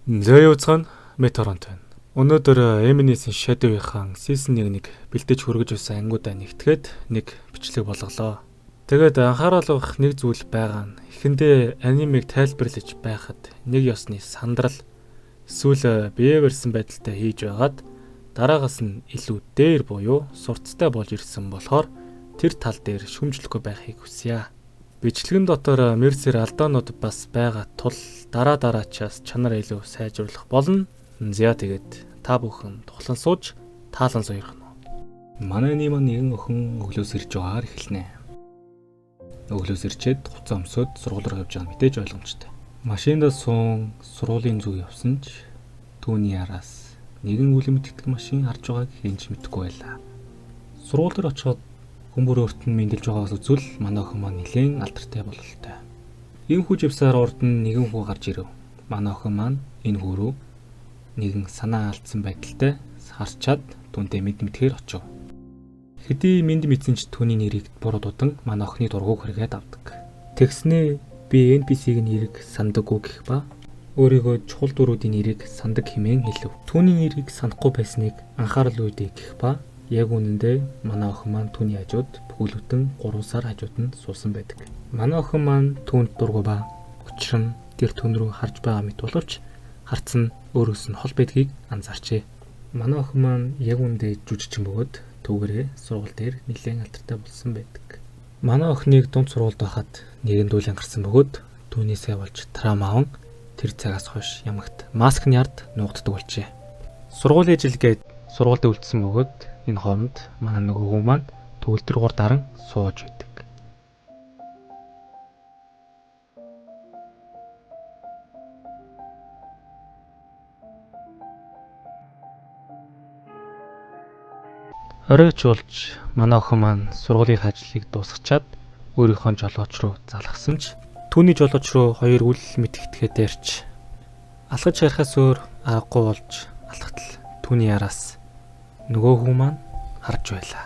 Зөё уцхан Меторонт байна. Өнөөдөр Eminescence Shadow-ийн Season 1-ийг бэлдэж хүргэж байсан ангиудаа нэгтгэхэд нэг бичлэг болголоо. Тэгээд анхаарал авах нэг зүйл байгаа нь эхэндээ анимыг тайлбарлаж байхад нэг ёсны сандрал эсвэл бие барьсан байдалтай хийж байгаад дараагаас нь илүү дээр буюу сурцтай болж ирсэн болохоор тэр тал дээр шүмжлэхгүй байхыг хүсье. Бичлэгэн дотор Мерсер алдаанууд бас байгаа тул дараачаас чанар илүү сайжруулах болно. Зя тэгээд та бүхэн тухлан сууж таалан суух нь. Манай нэм нэгэн охин өглөөс ирж байгаагаар эхэлнэ. Өглөөс ирчээд хуцаа өмсөд сургууль руу явж байгаа нь мэдээж ойлгомжтой. Машиндаа суун сургуулийн зүг явсан ч түүний араас нэгэн үл мэдтгэдэг машин харж байгааг хинч мэдэхгүй байлаа. Сургууль дээр очиод Хүмүүр өөрт нь мэндэлж байгаагаас үзвэл манай охин маань нэлээд алдартай бололтой. Ийм хүч явсаар урд нь нэгэн хүү гарч ирэв. Манай охин маань энэ хүү рүү нэгэн санаа алдсан байдалтай харчаад түүнтэй мэдхээр очив. Хэдий мэд мэдсэн ч түүний нэрийг буруу дудан манай охины дургуг хэрэгэд авдаг. Тэгснээ би NPC-ийн нэрийг сандаггүй гэх ба өөрийгөө чухал дүрүүдийн нэрийг сандаг хэмээн хэлв. Түүний нэрийг санахгүй байсныг анхаарал үйдэ гэх ба яг үнэндээ манай охин маань түүний хажууд бүхэлдэн 3 сар хажууд нь суусан байдаг. Манай охин маань түүнд дургу ба учир нь тэр түн рүү харж байгаа мэт боловч харц нь өөрөөс нь хол байдгийг анзаарчээ. Манай охин маань яг үнэндээ жүжигчин бөгөөд түүгээрээ сургууль дээр нэлээд алдартай болсон байдаг. Манай охиныг дунд сургуульд байхад нэгэн дүүлэн гарсан бөгөөд түүнээсээ болж травма аван тэр цагаас хойш ямагт маск нард нуугддаг болжээ. Сургуулийн ажилгээд сургуульд үлдсэн бөгөөд энэ хооронд манай нөгөө хүн маань төгөлдрөгөөр даран сууж байдаг. Оройч болж манай охин маань сургуулийн ажлыг дуусгачаад өөрийнхөө жолооч руу залгасан ч түүний жолооч руу хоёр үл мэдгэтгэхэд дээрч алхаж харахаас өөр аргагүй болж алхатал түүний араас нөгөө хүн маань харж байлаа.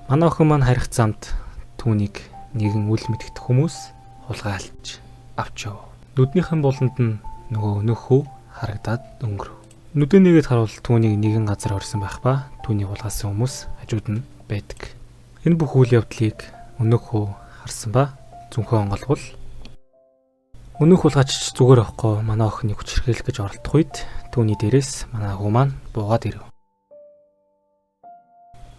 Манай охин маань харих замд түүнийг нэгэн үл мэдгэх хүмүүс хулгайлж авчив. Нүднийхэн буланд нь нөгөө өнөөх хүү харагдаад өнгөрөв. Нүдэн нэгэд харуул түүнийг нэгэн газар орсон байх ба түүний хулгайлсан хүмүүс хажууд нь байдаг. Энэ бүх үйл явдлыг өнөөх хүү харсан ба зүнхөө онголгол өнөөх хулгайч зүгээр авахгүй манай охиныг хүчрхийлэх гэж оролдох үед түүний дээрээс манай хүү маань буугаад ирэв.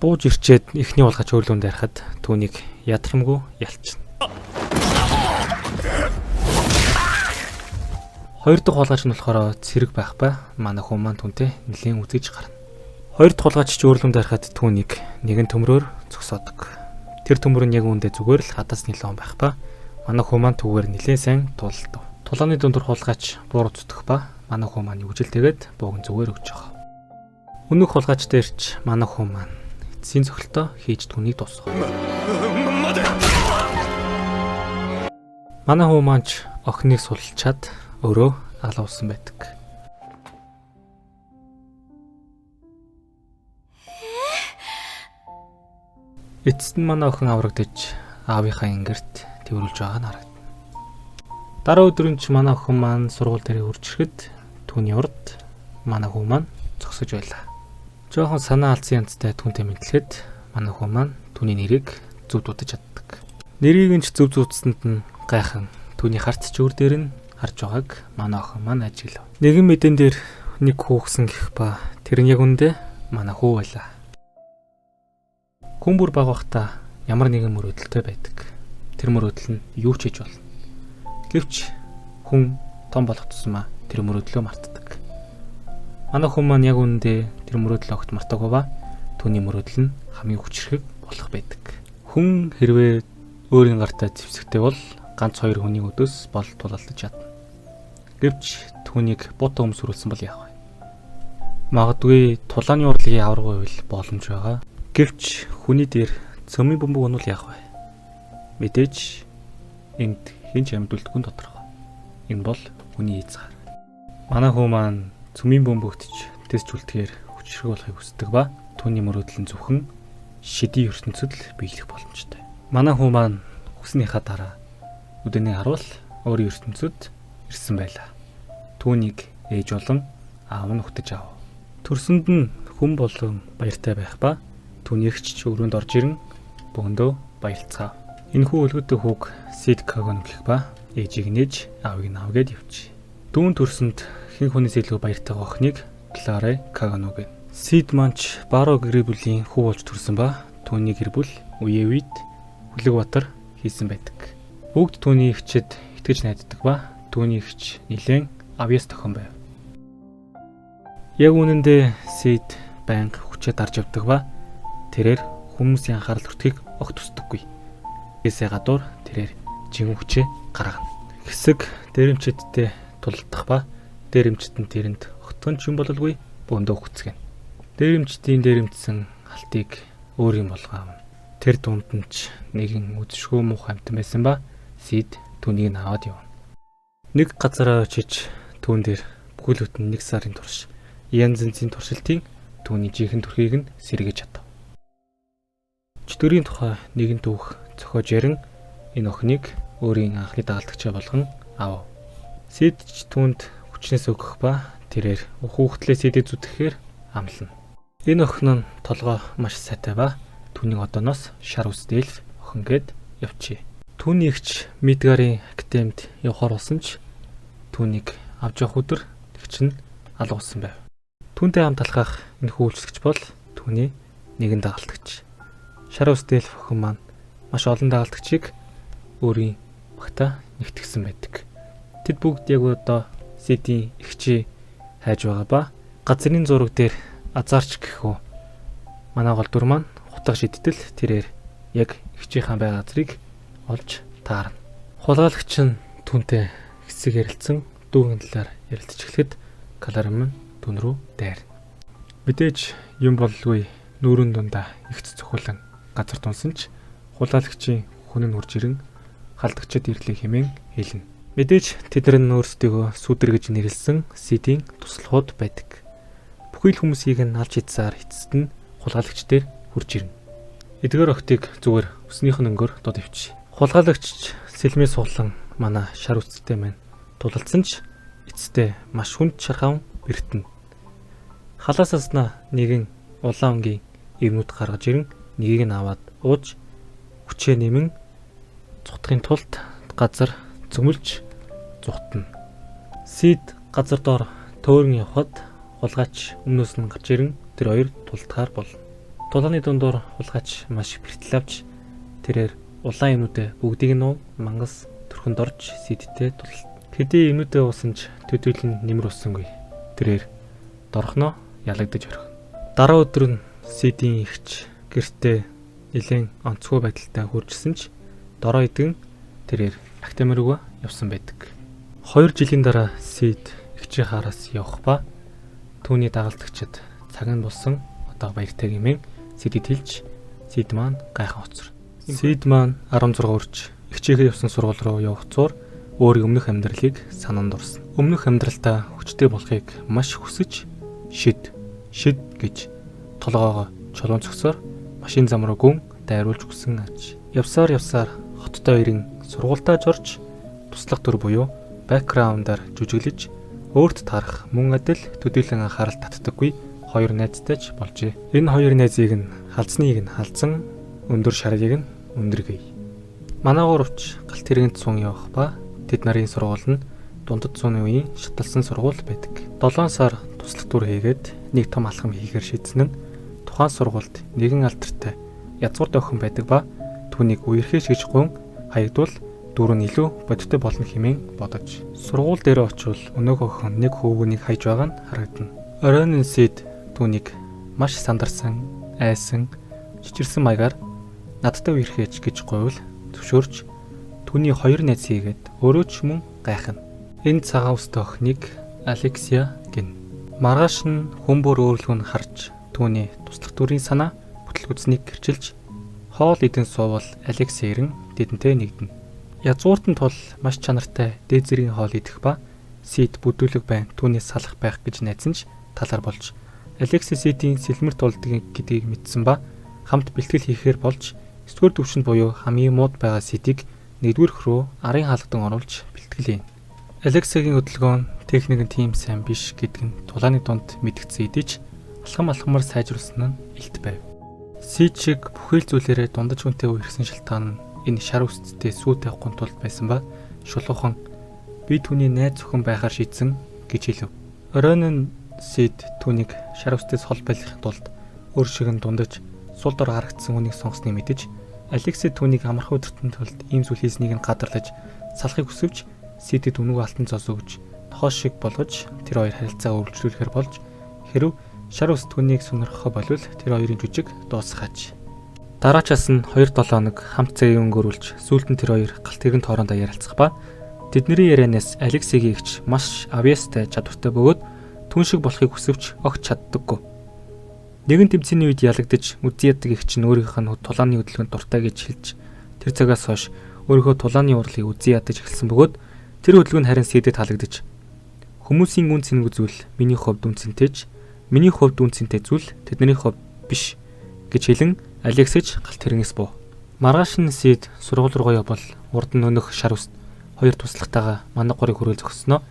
Бууж ирчээд эхний улгач өрлөөнд ярихад түүнийг ядрамгүй ялчна. Хоёр дахь улгач нь болохоор цэрэг байх ба манай хүн маань түүнтэй нэлийн үзэж гарна. Хоёр дахь улгач ч өрлөөнд ярихад түүнийг нэгэн төмрөөр зогсоодог. Тэр төмөр нь яг үүндээ зүгээр л хадас нилээн байх ба манай хүн маань түүгээр нэлээд сайн тулалдав. Тулааны дундуур улгач буур цутгах ба манай хүн маань үжилтэйгээд бууган зүгээр өгч байгаа. Өнөөх улгач дээрч манай хүн маань эцсийн цогцолтоо хийж түүнийг дуусгав. Манай хүн маань охиныг сулчаад өөрөө алуулсан байдаг. Эцэст нь манай охин аврагдаж аавынхаа ингэрт тэрвэрлж байгаа нь харагдана. Дараа өдрөн ч манай охин маань сургууль дээр хурж ирэхэд түүний урд манай хүн маань зогсож байлаа. Жохон санаа алдсан янзтай түүнтэй мэдлэхэд манай хүн маань түүний нэрийг зөв дуудаж чаддаг. Нэрийг нь ч зөв дуудсанд нь гайхан түүний харц чөөр дээр нь харж байгааг манай охин маань ажиглав. Нэгэн мэдэн дээр нэг хүүхсэн гэх ба тэр нь яг үндэ манай хүү байлаа. Хүн бүр баг бахта ямар нэгэн мөрөөдөлтэй байдаг. Тэр мөрөөдөл нь юу ч хийж болно. Гэвч хүн том болох тусмаа тэр мөрөөдлөө мартдаг. Манай хүн маань яг үндэ тэр мөрөөдөл огт мартаагүй ба түүний мөрөөдөл нь хамгийн хүчрхэг болох байдаг. Хүн хэрвээ өөрийн гартаа зэвсэгтэй бол ганц хоёр хүний өдөөс бол тулалдаж чадна. Гэвч түүнийг буута өмсрүүлсэн бол яах вэ? Магадгүй тулааны урлагийн аварга байвал боломж байгаа. Гэвч хүний дээр цөмийн бөмбөг унвал яах вэ? Мэдээж энд хинч амьд үлдэхгүй тодорхой. Энэ бол хүний эзгар. Манай хүү маань цөмийн бөмбөгтж тэсч үлдэхээр хүчрэг болохыг хүсдэг ба түүний мөрөөдөл нь зөвхөн шидийн ертөнцид л биелэх боломжтой. Манай хүү маань хүснийхаа дараа өдөөний харуул өөрийн ертөнцид ирсэн байлаа. Түүнийг ээж болон аав нь угтаж ав. Төрсөнд нь хүн болон баяртай байх ба түүнийгч өрөөнд орж ирэн бөөндөө баярлцгаав. Энэхүү өлгөдөө хүүг Сид Кагон гэх ба ээжийг нээж аавыг нь авгээд явжээ. Дүүн төрсөнд хэн хүнээс илүү баяртай охиныг Кларе Кагон гэнэ. Сид манч Баро гэр бүлийн хүү болж төрсөн ба түүний гэр бүл үе үед хүлэг батар хийсэн байдаг. Бүгд түүний эгчэд итгэж найддаг ба түүний эгч нилээн авьяас тохион байв. Яг үнэндээ Сид байнга хүчээр дарж явдаг ба тэрээр хүмүүсийн анхаарал өртөхийг огт хүсдэггүй.Гээсээ гадуур тэрээр жин хүчээ гаргана. Хэсэг дээрэмчэдтэй тулдах ба дээрэмчэд нь тэрэнд огтхон ч юм бололгүй бөөндөө хүцгэн. Дээрэмчдийн дээрэмдсэн алтыг өөр юм болгоом. Тэр дунд нь ч нэгэн үдшгүй муухай амтан байсан ба Сид түүнийг аваад явна. Нэг газараа очиж түүн дээр бүхэл бүтэн 1 сарын турш янз янзын туршилтын түүний жинхэнэ төрхийг нь сэргээж чадав. Чөтгөрийн тухай нэгэн түүх зохиож ярин энэ охиныг өөрийн анхны дагалдагчаа болгон авав. Сид ч түүнд хүчнээс өгөх ба тэрээр хүүхдлээ Сидийг зүтгэхээр амлана. Энэ охин нь толгой маш сайтай ба түүнийг одооноос шар үстэй эльф охин гэд явчээ. Түүний эгч Мидгарын академид явхаар болсон ч түүнийг авч явах өдөр тэгч нь алгуулсан байв. Түүнтэй хамт алхах энэхүү үйлчлэгч бол түүний нэгэн дагалдагч. Шар үстэй эльф охин маань маш олон дагалдагчийг өөрийн багтаа нэгтгэсэн байдаг. Тэд бүгд яг одоо Сидийн эгчээ хайж байгаа ба газрын зураг дээр азаарч гэхүү манай гол дүр маань хутга шидтэл тэрээр яг эгчийнхаа байгаа газрыг олж таарна. Хулгайлагч нь түүнтэй хэсэг ярилцсан дүүгийн талаар ярилцж эхлэхэд Каларам нь түн рүү дайрна. Мэдээж юм болгүй нүүрэн дундаа ихц цохолон газар тунсан ч хулгайлагчийн хүн нь хурж ирэн халдагчид ирлээ хэмээн хэлнэ. Мэдээж тэд нар өөрсдийгөө сүдэр гэж нэрлсэн Сидийн туслахуд байдаг. Бүхий л хүмүүсийг нь алж идсаар эцэст нь хулгайлагч дээр хурж ирнэ. Эдгээр охтыг зүгээр өснийх нь өнгөөр дод ивч. Хулгайлагч сэлмээ суулан манай шар үсттэй маань тулалдсан ч эцэстээ маш хүнд шархаан бэртэнэ. Халаас аснаа нэгэн улаан өнгийн эвнүүд гаргаж ирэн нэгийг нь аваад ууж хүчээ нэмэн цутахын тулд газар зөмөлж зүхтэн. Сид газар доор төөрөн явхад хулгайч өмнөөс нь гарч ирэн тэр хоёр тулдахаар болно. Тулааны дундуур хулгайч маш бэртэл авч тэрээр улаан эмнүүдээ бүгдийг нь мангас төрхөнд орж Сидтэй тулалт. Тэдний эмнүүдээ уусан ч төдийлөн нэмэр уссангүй. Тэрээр дорхноо ялагдаж орхино. Дараа өдөр нь Сидийн эгч гэртээ нэлээд онцгой байдалтай хуржсэн ч дороо идэгэн тэрээр академи руу явсан байдаг. 2 жилийн дараа Сид эгчийн хараас явах ба түүний дагалдагчид цаг нь болсон одоо баяртай гэмээн Сидид хэлж Сид маань гайхан хоцроо. Сид маань 16 хүрч эгчээгээ явсан сургууль руу явах зуур өөрийн өмнөх амьдралыг санаанд орсон. Өмнөх амьдралтаа хүчтэй болохыг маш хүсэж шид гэж толгоогоо чулуун цогсоор машин зам руу гүн дайруулж өгсөн аж. Явсаар хоттой ирэн сургуультаа жорж туслах төр буюу бэкграундаар жүжиглэж өөрт таарах мөн адил төдийлөн анхаарал татдаггүй хоёр найзтайч болжээ. Энэ хоёр найзыг нь халдсныг нь халдсан, өндөр шарыг нь өндөргөе. Манай гуравч галт хэрэгэнд сун явах ба тэд нарын сургууль нь дундад зууны үеийн шаталсан сургууль байдаг. 7 сар туслах төр хийгээд нэг том алхам хийхээр шийдсэн нь тухайн сургуульд нэгэн алдартай язгуур охин байдаг ба түүнийг үерхэж гэж гун хаягдвал дүүр нь илүү бодиттой болно хэмээн бодож. Сургууль дээр очивол өнөөх охин нэг хөвгөнийг хайж байгаа нь харагдана. Оройн Сид түүнийг маш сандарсан, айсан, чичирсэн маягаар надтай үерхэж гэж говьл зөвшөөрч түүний 2 найз хийгээд өөрөө ч мөн гайхна. Энэ цагаан үстэй охиныг Алексия гэнэ. Маргааш нь хүмүүр өөрлөгөө нь харж түүний туслах дүрийн санаа бүтлгүцнийг гэрчилж хоол идэн суувал Алексия ирэн тэдэнтэй нэгдэнэ. Язгууртан тул маш чанартай дээд зэргийн хоол идэх ба Сид бүдүүлэг байн түүнээс салах байх гэж найдсан ч талар болж Алексия Сидийн сэлмэр тулдаг гэдгийг мэдсэн ба хамт бэлтгэл хийхээр болж 9-р төвшөнд буюу хамгийн мууд байгаа Сидийг 1-р рүү арын хаалгадан оруулж бэлтгэлээ. Алексиагийн хөдөлгөөн техник нь тийм сайн биш гэдг нь тулааны дунд мэдгдсэн идэж алхамар сайжруулсан нь илт байв. Сид шиг бүхэл зүйлээрээ дундаж хүнтэй үерхсэн шалтгаан нь энэ шар үсттэй сүү тавихгүй тулд байсан ба шулуухан би түүний найз зөвхөн байхаар шийдсэн гэж хэлв. Оройн нь Сид түүнийг шар үстээс хол байлгахын тулд өөр шиг нь дундаж сул дор харагдсан үнийг сонгосныг мэдэж Алекси түүнийг амархан өдөртөн тулд ийм зүйл хийснийг нь гадарлаж салахыг хүсвч Сидэд үнэгүй алтан цос өгж нохоо шиг болгож тэр хоёр харилцаагаа үргэлжлүүлэхээр болж хэрв шар ус түүнийг сонирхохоо болвол тэр хоёрын жүжиг дуусгаач. Дараачаас нь 2-7 хоног хамт цагийг өнгөрүүлж сүүлд нь тэр хоёр галт тэрэгэн тоорондоо ярилцах ба тэдний ярианаас Алексигийн ихч маш авьяастай чадвартай бөгөөд түн шиг болохыг хүсвч огт чаддаггүй. Нэгэн тэмцээний үед ялагдаж үзий ядаг ихч нь өөрийнх нь тулааны хөдөлгөөнд дуртай гэж хэлж тэр цагаас хойш өөрийнхөө тулааны урлагийг үзий ядаж эхэлсэн бөгөөд тэр хөдөлгөөн харин Сидэд таалагдаж хүмүүсийн үн цэнэг зүйл миний хувьд үнцэнтэйж миний хувьд үнцэнтэй зүйл тэдний хувьд биш гэж хэлэн Алексич галт хэрэгнээс буу. Маргааш нь Сид сургууль руу явбал урд нь өнөх шар үст хоёр туслахтайгаа манаг горыг хүрээл зогсноо.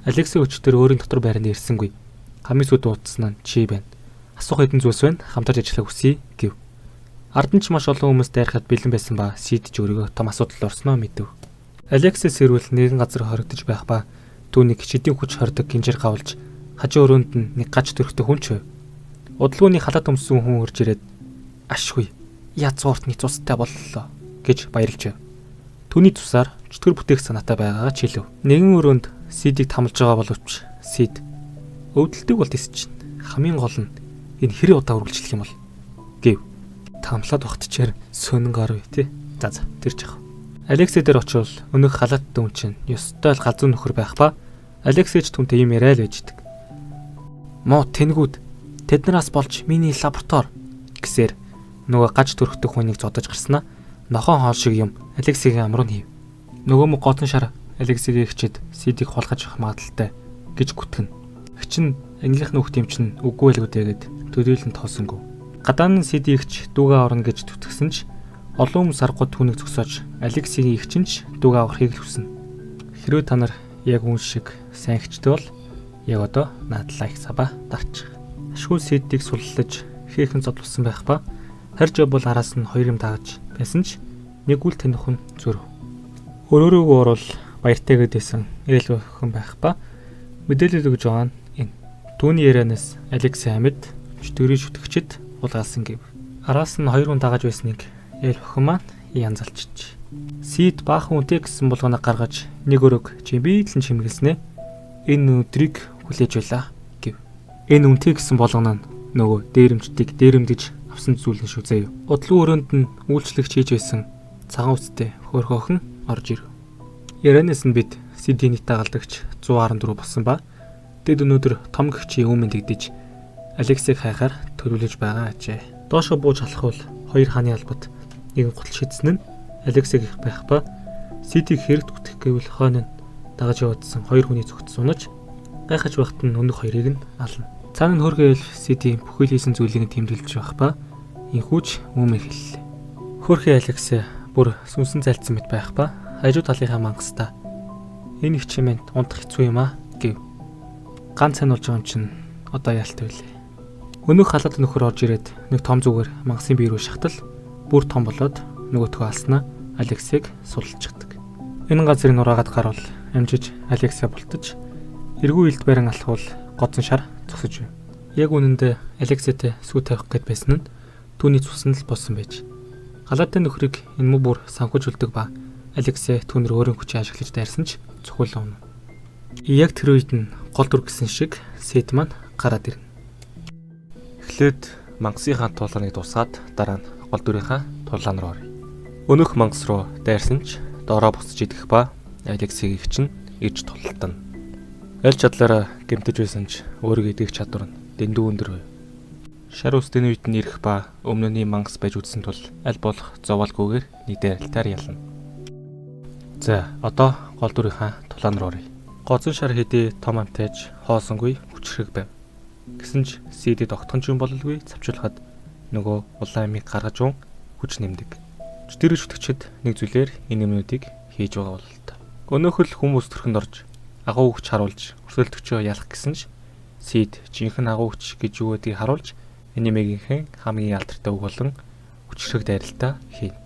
Алекси өчтөр өөрийн дотор байранд ирсэнгүй. Хамгийн сүүд уудсан нь чи байна. Асуух хэдэн зүйлс байна. Хамтарч ажиллах хүсье гэв. Ард нь ч маш олон хүмүүс дайрахад бэлэн байсан ба Сид ч өөрийгөө том асуудалд орсноо мэдв. Алексис сэрвэл нэгэн газар хоригдож байх ба түүнийг шидийн хүч хордог гинжээр гавлж хажуу өрөөнд нь нэг гач төрхтэй хүн ч байв. Удалгууны халаат өмсөн хүн хурж ирээд ашгүй яц ууртны цустай боллоо гэж баярлж байв. Түүний цусаар чөтгөр бүтээх санаатай байгаагаа ч хэлв. Нэгэн өрөөнд Сидийг тамлж байгаа боловч Сид өвдөлтөг бол тэс чинь хамгийн гол нь энэ хэрэг удаа үргэлжлэх юм бол гэв. Тамлаад багтчээр сөнөн гар үе тий. За тэр жах. Алекси дээр очивол өнөх халаат дүн чинь ёстой л галзуу нөхөр байх ба Алексич түнтэй юм яриа л байждаг. Мо тэнгүүд тэднээс болж миний лаборатори гэсээр нөгөө гаж төрхтэй хүнийг зодож гарснаа нохон хоол шиг юм Алексигийн амруу нь хийв. Нөгөө мө готон шар Алексигийн ихчэд Сидийг хулгаж авах магадaltaй гэж гүтгэн. Хич нь ангийнх нөхд юм чинь үгүй л үдээгээд төдийлөн тоосонгүй. Гадаан нь Сидийн ихч дүүгээ орно гэж түтгсэн ч олон хүмүүс аргууд түүнийг зогсоож Алексигийн ихчин ч дүүгээ авахыг л хүснэ. Хэрвээ та нар яг үн шиг сайн ихчтэй бол яг одоо наадлаа их сабаа дарчих. Ашгүй Сидийг суллаж хийхэн зодлуулсан байх ба харж явбал араас нь хоёр юм тааж байсан ч нэг үл таних нь зөрв. Өөрөөрөө орвол баяртайгээд байсан ээл охин байх ба мэдээлэл өгж байгаа нь энэ. Түүний ярианаас Алекси амьд чөтгөрийн шүтгэгчд улгаасан гэв. Араас нь хоёр хүн тааж байсныг ээл охин маань янзалчиж. Сид баахан үнтэй гэсэн булганаа гаргаж нэг өрөг чимбийлэн чимгэлснэ. Энэ өдрийг хүлээж байлаа гэв. Энэ үнтэй гэсэн болгоно нь нөгөө дээрэмчдийг дээрэмдэж авсан зүйл нь шүү заяа. Удлуу өрөөнд нь үйлчлэгч хийж байсан цагаан үстэй хөөрхөн охин орж ирв. Ярианаас нь бид Сидийн тагалдагч 114 болсон ба тэд өнөөдөр том гихчийн өмнө дэгдэж Алексиг хайхаар төлөвлөж байгаа ажээ. Доошо бууж халахвал хоёр хааны албад нэгэн гутал шидсэн нь Алексиг их байх ба Сидийг хэрэгт гүтэх гэвэл хойно нь дагаж явагдсан хоёр хүний зүгт сунаж гайхаж байхад нь өнөх хоёрыг нь ална. Цаана нь хөргөөл Сидийн бүхэл хийсэн зүйлийг тэмдэглэж байх ба инхүүч өмнө хэллээ. Хөрхи Алекс бүр сүнсэн зайлцсан мэт байх ба хажуу талынхаа мангастаа энэ их чимээнд унтах хэцүү юм аа гэв. Ганц сануулж байгаа юм чинь одоо яалт вэ? Өнөх халаад нөхөр орж ирээд нэг том зүгээр мангасын бие рүү шахтал бүр том болоод нөгөөтгөө алснаа Алексиг суллчихдаг. Энэ газрыг нураагаад гарвал амжиж Алексиа бултаж эргүү илд барин алхвал гоцон шар зогсож байв. Яг үнэндээ Алекситэй сүү тавих гээд байсан нь түүний цусны л болсон байж. Галаатай нөхрийг энэ муу бүр санхүүж үлдэг ба Алекси түүнэр өөрийн хүчийг ашиглаж дайрсан ч цохиулаа унав. Яг тэр үед нь гол дүр гэсэн шиг Сид маань гараад ирнэ. Эхлээд мангасынхаа тулааныг дуусгаад дараа нь гол дүрийнхаа тулаан руу оръё. Өнөх мангас руу дайрсан ч доороо босч идэх ба Алексигийн чинь ирж тултана. Аль чадлаараа гэмтэж байсан ч өөрийгөө идэх чадвар нь дэндүү өндөр байв. Шар үстний үед нь ирэх ба өмнөний мангас байж үзсэн тул аль болох зовоолгүйгээр нэг дайралтаар ялна. За одоо гол дүрийнхаа тулаан руу оръё. Гоцон шар хэдий том амтайж хоосонгүй хүчрэг байв. Гэсэн ч Сидэд огтхон ч юм бололгүй цавчуулахад нөгөө улаан амийг гаргаж уун хүч нэмдэг. Чөтгөрийн шүтгчид нэг зүйлээр энэ юмнуудыг хийж байгаа бололтой. Өнөөхөл хүмүүс төрхөнд орж агуу хүч харуулж өрсөлдөгчөө ялах гэсэн ч Сид жинхэнэ агуу хүч гэж юу гэдгийг харуулж анимегийнхэн хамгийн алдартай үг болон хүчрэг дайралтаа хийнэ.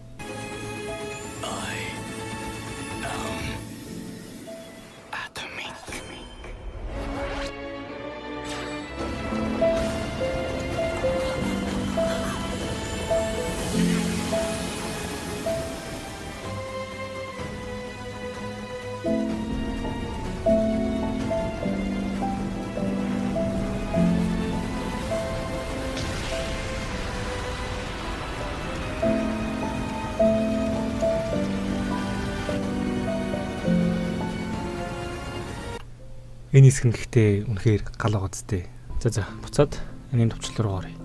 Энэ хэсэг нь гэхдээ үнэхээр галаа гоцтэй. За буцаад энэ төвчлөл рүү оръё.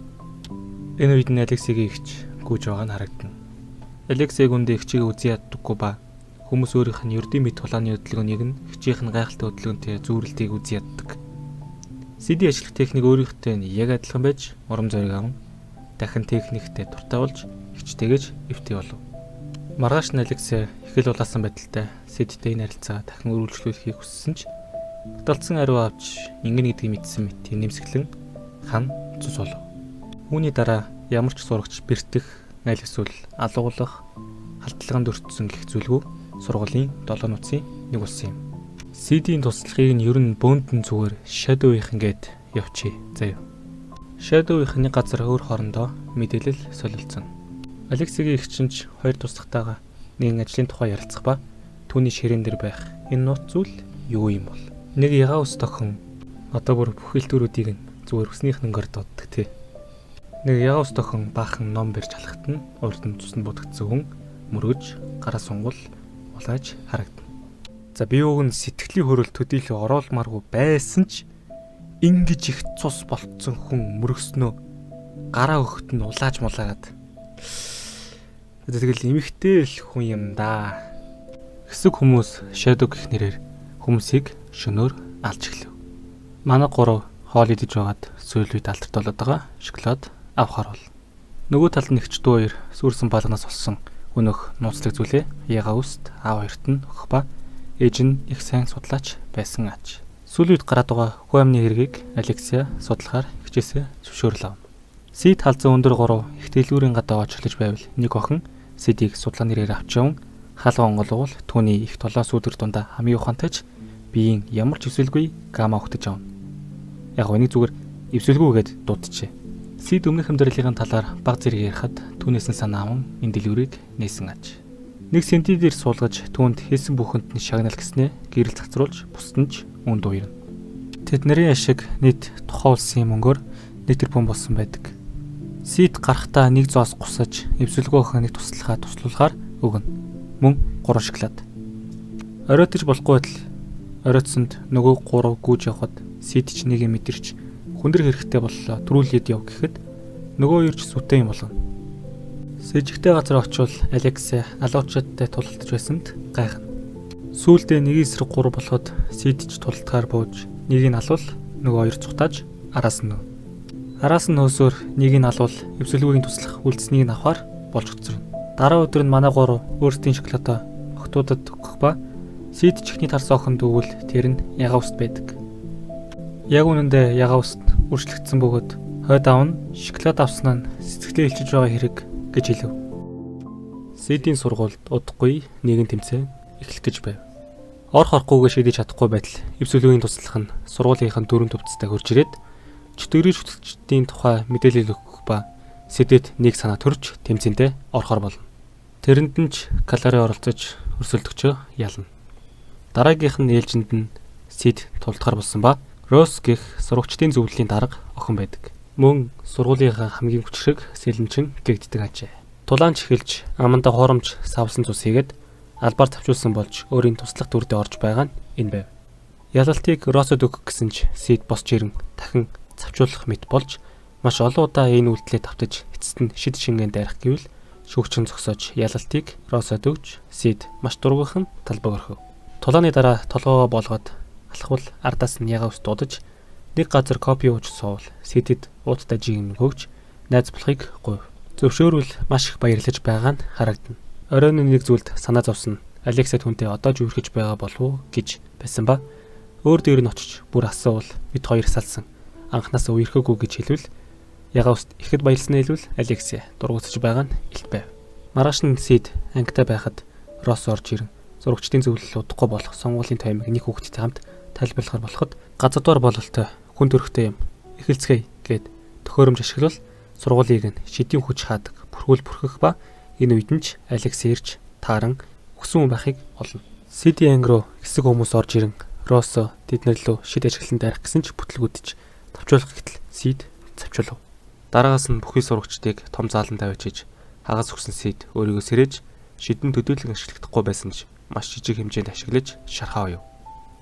Энэ үед нь Алексигийн ихч гүйж байгаа нь харагдана. Алексиг үндэ ихчийг үзий яддаггүй ба хүмүүс өөрийнх нь ердийн мэд тулааны хөдөлгөөнийг нь ихчийнх нь гайхалтай хөдөлгөөнтэй зүүрэлтийг үзий яддаг. CD ажиллах техник өөрийнхтэй нь яг адилхан байж урам зориг аван дахин техниктэй дуртай болж ихчтэйгэж эвтэй болов. Маргааш нь Алекси их л улаасан байдалтай CD-тэй энэ харилцаа дахин үргэлжлүүлэхийг хүссэн ч Далдсан ариу авч ингэн гэдгийг мэдсэн мэт нэмсгэлэн хан цус болов. Үүний дараа ямар ч сурагч бэртэх, аль эсвэл алгуулах, халтлаганд өртсөн гэх зүйлгүй сургуулийн 7 нууцын нэг болсон юм. CD-ийн туслахыг нь ер нь бөөндөн зүгээр Shadow-ийнх гээд явчих заяа. Shadow-ийнх нэг газар өөр хоорондоо мэдээлэл солилцсон. Алексигийн ихчинч хоёр туслахтайгаа нэгэн ажлын тухай ярилцах ба түүний ширээн дээр байх энэ нууц зүйл юу юм бол? Нэг ягаа ус тохин одоо бүр бүх хэлтүүрүүдийг нь зүгээр өснийх нэнгээр дууддаг тий. Нэг ягаа ус тохин баахан ном барьж халахт нь урд нь цуснд будагдсан хүн мөргөж гараа сунгал улааж харагдана. За би уг нь сэтгэлийн хөрөл төдийлө оруулмааргүй байсан ч ингэж их цус болцсон хүн мөргснөө гараа өгөхт нь улааж мулаагаад. Тэгэл эмэгтэй л хүн юм да. Хэсэг хүмүүс Shadow гэх нэрээр хүмүүсийг шөнөөр алж эхлэв. Манай гурав хоол идэж байгаад сүүл үед алдарт болоод байгаа шоколад авахар бол. Нөгөө талд нэгч дүү хоёр сүрсэн балганаас олсон өнөх нууцлаг зүйлээ яга үст аав хоёрт нь өгөх ба ээж нь их сайн судлаач байсан аж. Сүүл үед гараад байгаа хүү амны хэргийг Алексия судлахаар хичээсээ зөвшөөрөл авна. Сид халзан өндөр гурав их дэлгүүрийн гадаа очлож байвал нэг охин Сидийг судлааны нэрээр авч яван хаалга онгоолгол түүний их толоо сүдэр дундаа хамгийн ухаантайч биеийн ямар ч эвсэлгүй гамма өгтөж авна. Яг нэг зүгээр эвсэлгүй гэд дуудчихэ. Сид өмнөх амьдралын талаар баг зэрэг ярихад түүнээс нь санаа аван энэ дэлгүүрийг нээсэн аж. Нэг сэнти дээр суулгаж түүнд хийсэн бүхэнд нь шагнал гэснээ гэрэл цацруулж бусд нь ч үнд уярна. Тэд нарын ашиг нийт тухайн улсын мөнгөөр 1 тэрбум болсон байдаг. Сид гарахтаа нэг зоос гусаж эвсэлгүй охиныг туслуулахаар өгнө. Мөн 3 шоколад. Оройтож болохгүй байтал оройтсонд нөгөө 3 гүйж явхад Сид ч нэг юм мэдэрч хүндэр хэрэгтэй боллоо төрүүлээд яв гэхэд нөгөө юрч сүтэн юм болгоно. Сэжигтэй газар очивол Алекси алуучуудтай тулалдаж байсанд гайхна. Сүүлдээ нэг эсрэг 3 болоход Сид ч тулалдахаар бууж нэгийг нь алвал нөгөө хоёр цухтааж араас нь. Араас нь нөөсөөр нэгийг нь алвал эвсэлгүйгийн туслах үлдснийг нь авахар болж хөцөрнө. Дараа өдөр нь манай 3 өөрсдийн шоколадоо охтуудад өгөх ба Сид чихний тарсан охин дүүвэл тэр нь ягаа уст байдаг. Яг үнэндээ ягаа уст үржлэгдсэн бөгөөд хойд аав нь шоколад авснаа нь сэтгэлээ илчиж байгаа хэрэг гэж хэлв. Сидийн сургуульд удахгүй нэгэн тэмцээн эхлэх гэж байв. Орох орохгүйгээ шийдэж чадахгүй байтал эвсэлгүйгийн туслах нь сургуулийнхын дөрөв төвцтэй хурж ирээд чөтгөрийн шүтлэгчдийн тухай мэдээлэл өгөх ба Сидэд нэг санаа төрж тэмцээндээ орохоор болно. Тэрэнд нь ч калори оролцож өрсөлдөгчөө ялна. Дараагийнх нь ээлжинд нь Сид тулдахаар болсон ба Рос гэх сурагчдын зөвлөлийн дарга охин байдаг. Мөн сургуулийнхаа хамгийн хүчрэг сэлэмчин гэгддэг ажээ. Тулаанч эхэлж аманда хуурамч савсан цус хийгээд албаар тавчулсан болж өөрийн туслах дүрдээ орж байгаа нь энэ байв. Ялалтыг Росод өгөх гэсэн ч Сид босч ирэн дахин цавчуулах мэт болж маш олон удаа энэ үйлдэлээ давтаж эцэст нь шид шингэн дайрах гэвэл шүүгчин зогсоож ялалтыг Росод өгч Сид маш дургүйхан талбаг орхив. Тулааны дараа толгоо болгоод алхвал ардаас нь ягаа ус дуудаж нэг газар копи ууж суувал Сидэд ууттай жиг хөгж найз болохыг гуйв. Зөвшөөрвөл маш их баярлаж байгаа нь харагдана. Оройн нэг зүйлд санаа зовсон. Алекса түнтэй одоо ч үргэж байгаа болов уу гэж байсан ба Өөр дээр нь очиж бүр асуувал бид хоёр салсан. Анхнаасаа үерхээгүй гэж хэлвэл Ягаust ихэд баярлснаа хэлвэл Алексей дургуутсаж байгаа нь илт байв. Маргааш нь Сид ангитай байхад Росс орж ирэн зурагчдын зөвлөлөд удахгүй болох сонгуулийн таймыг нэг хүүхэдтэй хамт тайлбарлахаар болоход газар дугаар бололтой хүн төрхтэй юм. Эхэлцгээе гэд төхөөрөмж ашиглал сургуулийг нь шидийн хүч хаадаг бүрхүүл бүрхэх ба энэ үед нь ч Алексей ирж тааран өгсөн хүн байхыг олно. Сидийн анги руу хэсэг хүмүүс орж ирэн Россо тэднэр лөө шид ажиглан дайрах гэсэн ч бүтлгүүдэж тавчуулах гэтэл Сид завчулав. Дараагаас нь бүхий сурагчдыг том заалан тавьчихж хагас өгсөн Сид өөрийгөө сэрэж шидэн төдийлөн ашиглахдаггүй байсан ч маш жижиг хэмжээнд ашиглаж шархаа оёв.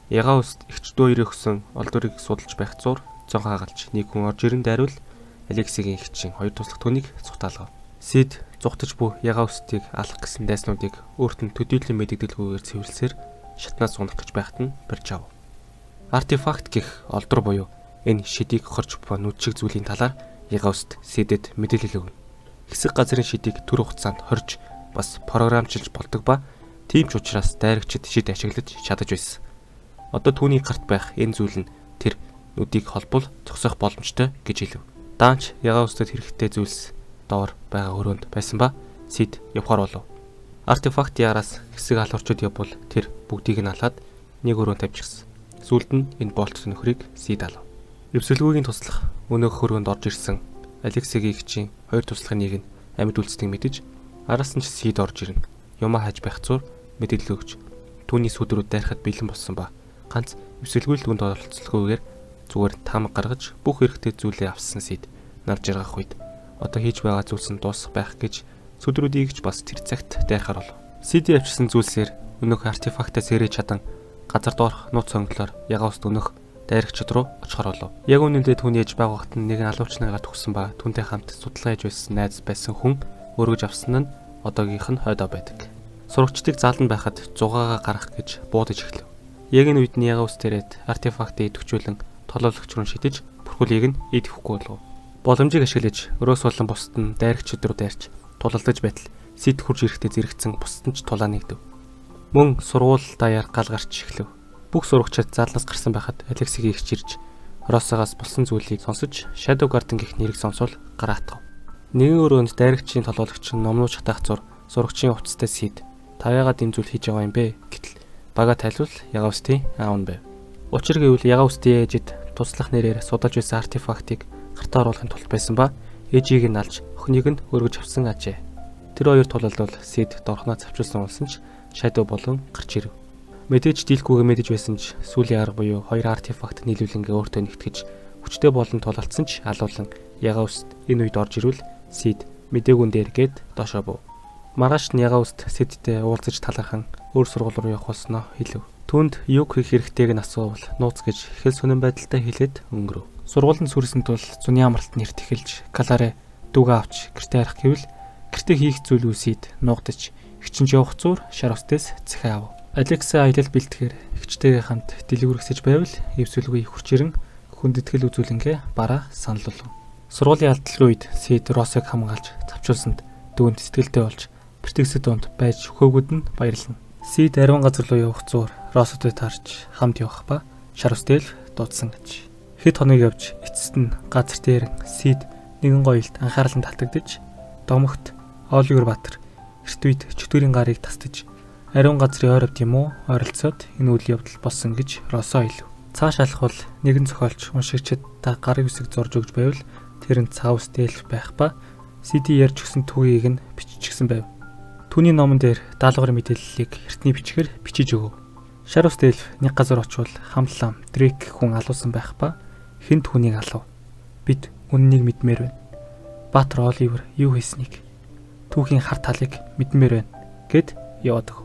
Ягаust ихч дөө ирэх өгсөн олдорыг судалж байх зур зон хаагалж нэг хүн орж ирэн дайруул Алексейгийн ихчин хоёр туслах түүнийг цухтаалгав. Сид зугтаж буй Ягаустыг алах гэсэн дайснуудыг өөрт нь төдийлөн мэддэгдэлгүйгээр цэвэрлсээр шатнаас унах гэж байхад нь барьж ав. Артефакт гэх олдор буюу энэ шидийг хорж буй нүдшиг зүйлийн талаар Ягаust Сидэд мэдээлэл өгнө. Хэсэг газрын шидийг төр хугацаанд хорж бас програмчилж болдог ба тийм ч учраас дайрагчид шид ашиглаж чадаж байсан. Одоо түүний гарт байх энэ зүйл нь тэр нүдийг холбол зогсоох боломжтой гэж хэлв. Даанч Ягаустад хэрэгтэй зүйлс доор байгаа өрөөнд байсан ба Сид явхаар болов. Артефакт яараас хэсэг алуурчуд явбал тэр бүгдийг нь алаад нэг өрөөнд тавьчихсан. Сүүлд нь энэ болт нөхрийг Сид алав. Эвсэлгүйгийн туслах өнөөх хөргөнд орж ирсэн Алексейгийн ихчийн хоёр туслахын нэг нь амьд үлдсэнийг мэдэж араас нь ч Сид орж ирэн юмаа хайж байх зур мэдээлэл өгч түүний сүдрүүд дайрахад бэлэн болсон ба ганц эвсэлгүй л дүнд оролцолгүйгээр зүгээр таамаг гаргаж бүх хэрэгтэй зүйлээ авсан Сид нарж яргах үед одоо хийж байгаа зүйлс нь дуусах байх гэж сүдрүүдийг ч бас тэр цагт дайрахаар болов. Сид явчихсан зүйлсээр өнөөх артефактаа сэрэж чадан газар доорх нууц сонголоор Ягаust өнөөх дайрагчид руу очихоор болов. Яг үнэндээ түүний ээж байгаа вахт нь нэгэн алуучныгаа төгсөн ба түүнтэй хамт судалгаа хийж байсан найз байсан хүн өргөж авсан нь одоогийнх нь хойдоо байдаг. Сурагчдыг заалан байхад зугаагаа гаргах гэж буудаж эхлэв. Яг энэ үед нь Ягаust тэрээд артефактыг идэвхжүүлэн толоолагч руу шидэж бүрхүүлийг нь идэвхгүй болов. Боломжийг ашиглаж өрөөс болон бусд нь дайрагчид руу дайрч тулалдаж байтал Сид хурж ирэхдээ зэрэгцэн бусд нь ч тулаа нэгдэв. Мөн сургууль даяар гал гарч эхлэв. Бүх сурагчид заалнаас гарсан байхад Алексейгийн ихч ирж Россоогоос болсон зүйлийг сонсож Shadow Garden гэх нэрийг сонсвол гараатав. Нэгэн өрөөнд дайрагчийн толгойгч номнууд шатаах зур сурагчийн хувцастай Сид та яагаад энэ зүйл хийж байгаа юм бэ гэтэл бага тайлбал Ягаустын аав нь байв. Учир гэвэл Ягаустын ээжид туслах нэрээр судалж байсан артефактыг гартаа оруулахын тулд байсан ба ээжийг нь алж охиныг нь өргөж авсан ажээ. Тэр хоёр тулалдвал Сид дорхноо завчулсан болсон ч Shadow болон гарч ирэв. Мэдээж дийлгүйгээ мэдэж байсан ч сүүлийн арга буюу хоёр артефакт нийлүүлэнгээ өөртөө нэгтгэж хүчтэй болон тулалдсан ч алуулан Ягаust энэ үед орж ирвэл Сид мэдээгүн дээр гээд доошоо був. Маргааш нь Ягаust Сидтэй уулзаж талархан өөр сургууль руу явах болсноо хэлв. Түүнд юг хийх хэрэгтэйг нь асуувал нууц гэж хэл сонин байдалтай хэлээд өнгөрөв. Сургуулийн сүрсэн тул зуны амралт нэрт эхэлж Каларе дүүгээ авч гэртээ харах гэвэл гэртээ хийх зүйл үсэд нуугдаж хичинж явах зур шар устээс захиа ав. Алексей аялал бэлтгэхээр ихчтэйгээ хамт дэлгүүрсэж байвал эвсэлгүй хүчрэн хүндэтгэл үзүүлэнгээ бараа санал болгов. Сургуулийн алдлын үед Сид Россыг хамгаалж завчуулсанд дүүнд сэтгэлтэй болж бэртгсэд донд байж хөөгүүд нь баярлана. Сид ариун газар руу явах зур Россотой таарч хамт явах ба шар устэл дуудсан гэж. Хэд хоног явж эцэст нь газар дээр Сид нэгэн гоёлд анхаарал нь татагдж домогт Оливер Баатар эрт үед чөтгөрийн гарыг тасдаж ариун газрын ойр авд юм уу ойролцоод энэ үйл явдал болсон гэж Россо хэлв. Цааш алхвал нэгэн зохиолч уншигчид та гарыг үсэг зорж өгж байвал тэр нь цаавс дээлх байх ба Сиди ярьж өгсөн түүхийг нь биччихсэн байв. Түүний номон дээр даалгаврын мэдээллийг эртний бичгээр бичиж өгөв. Шар ус дээлх нэг газар очивол хамтлам Дрейк хүн алуусан байх ба хэн түүнийг алав. Бид үннийг мэдмээр байна. Баатар Оливер юу хийснийг түүхийн хар талыг мэдмээр байна гэд яваад өг.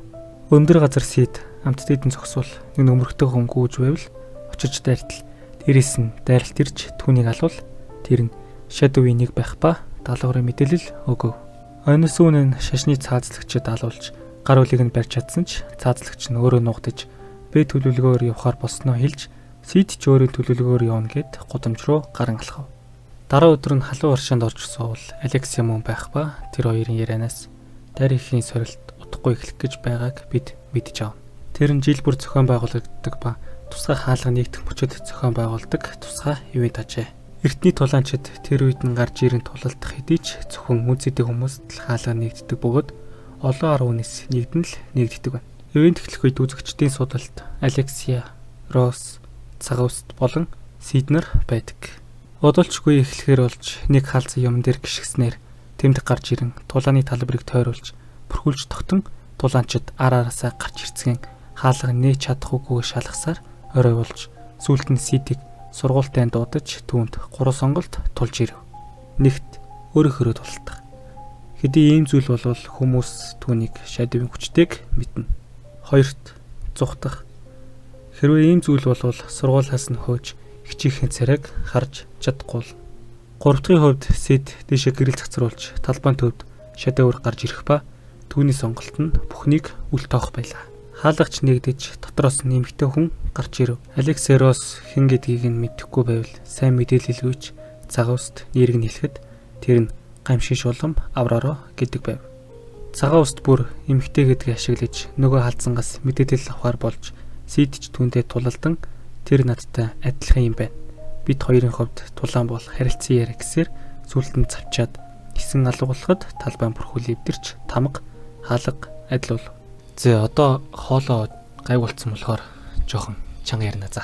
Өндөр газар Сид амттайд нь зогсвол нэг нөмрөгтэй хүн гүйж байвал очиж дайртал дээрээс нь дайралт ирж түүнийг алвал тэр нь Shadow-ийн нэг байх ба даалгаврын мэдээлэл өгөв. Ойноос үнэн шашны цаазлагчид алуулж гар үлийг нь барьж чадсан ч цаазлагч нь өөрөө нугдаж бэ төлөвлөгөөр явахаар болсноо хэлж Сид ч өөрөө төлөвлөгөөр явна гэд гудамж руу гарan алхав. Дараа өдөр нь халуун оршинд орж суувал Алексей мөн байх ба тэр хоёрын ярианаас дайрхийн сорилт утгагүй эхлэх гэж байгааг бид мэдж авна. Тэр нь жил бүр зохион байгуулагддаг ба тусгай хаалга нэгдэх мөчөд зохион байгуулдаг тусгай ивент ажээ. Эртний тулаанчид тэр үед нь гарч ирэн тулалдах хэдий ч зөвхөн үнцэдэг хүмүүст л хаалга нэгддэг бөгөөд олон арга үнэс нэгдэн л нэгддэг байна. Ивент эхлэх үед үзэгчдийн судалт Алексия, Росс, Цагаан үст болон Сиднер байдаг. Удалчгүй эхлэхээр болж нэг хаалцсан юм дээр гიშгснээр тэмдэг гарч ирэн тулааны талбарыг тойруулж бүрхүүлж тогтон тулаанчид араасаа гарч ирцгэн хаалга нээж чадах үгүйг шалгасаар орой болж сүүлд нь Сидийг сургуультай дуудаж түүнд 3 сонголт тулж ирэв. Нэгт өөрөөрөө тулдах. Хэдий ийм зүйл болвол хүмүүс түүнийг шадивын хүчтэйг мэднэ. Хоёрт зүхтах. Хэрвээ ийм зүйл болвол сургуулиас нь хөөж хичээхэн царайг харж чадахгүй. Гуравдагын хувьд Сид дэшээ гэрэл цацруулж талбайн төвд шадиваар гарч ирэх ба түүний сонголт нь бүхнийг үл тоох байлаа. Хаалгач нэгдэж дотроос нэмэгтэй хүн гарч ирэв. Алексерос хэн гэдгийг нь мэдэхгүй байвал сайн мэдээлэлгүйч Цагаан үст нэрийг нь хэлэхэд тэр нь гамшигш улам авраараа гэдэг байв. Цагаан үст бүр эмэгтэй гэдгийг ашиглаж нөгөө халдсангаас мэдээлэл авахар болж Сидч түүндээ тулалдан тэр надтай адилхан юм байна. Бид хоёрын хувьд тулаан бол харилцан яриа гэсээр сүлдэн завчаад гисэн алгуулахад талбайн бүрхүүл эвдэрч тамга хаалга адил бол. Одоо хоолоо гайг болцсон болохоор жоохон чанга ярина за.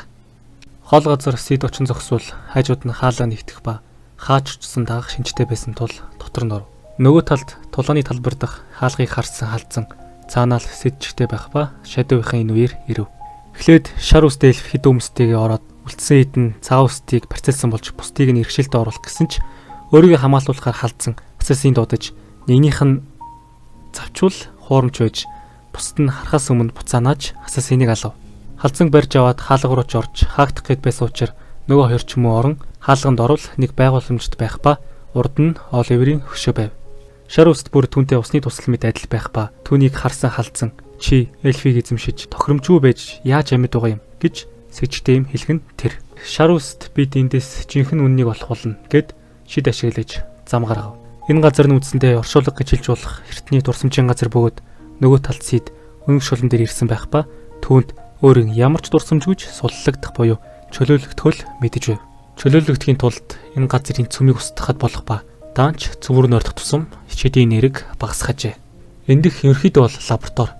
Хоол газар Сид очин зогсвол хажууд нь хаалга нэгтгэх ба хаач очсон дагах шинжтэй байсан тул дотор нь оров. Нөгөө талд тулааны талбар дах хаалгыг харсан халдсан цаанаал Сидчтэй байх ба шадивынхаа энэ үеэр ирэв. Эхлээд шар үстэй хэд өмстэйгээ ороод үлдсэн хэд нь цагаан үстийг процессан болж бусдыг нь иргэшилтэд оруулах гэсэн ч өөрийгөө хамгаалуулахаар халдсан процессын дуудаж нэгнийх нь завчвал хуурамч байж бусд нь харахаас өмнө буцаанааж асасиныг алав. Халдсан барьж аваад хаалга руу ч орж хаагдах гээд байсан учраас нөгөө хоёр ч юм уу орон хаалганд орвол нэг байгууламжт байх ба урд нь Оливерийн хөшөө байв. Шар үст бүр түүнтэй усны тусал мэт адил байх ба түүнийг харсан халдсан чи эльфийг эзэмшиж тохиромжгүй байж яаж амьд байгаа юм гэж сэжигтэй юм хэлгэн тэр. Шар үст бид эндээс жинхэнэ үннийг олох болно гэд шид ашиглаж зам гаргав. Энэ газар нь үндсэндээ оршуулга гэж хэлж болох эртний дурсамжийн газар бөгөөд нөгөө талд Сид өнгө шулан дээр ирсэн байх ба түүнд өөрийн ямар ч дурсамжгүйж суллагдах буюу чөлөөлөгдөхөл мэдэж байв. Чөлөөлөгдөхийн тулд энэ газрын цөмийг устгахад болох ба даанч цөмөр нойрдох тусам хичээдийн нэрэг багасгажээ. Эндх ерөөхдөө бол лаборатори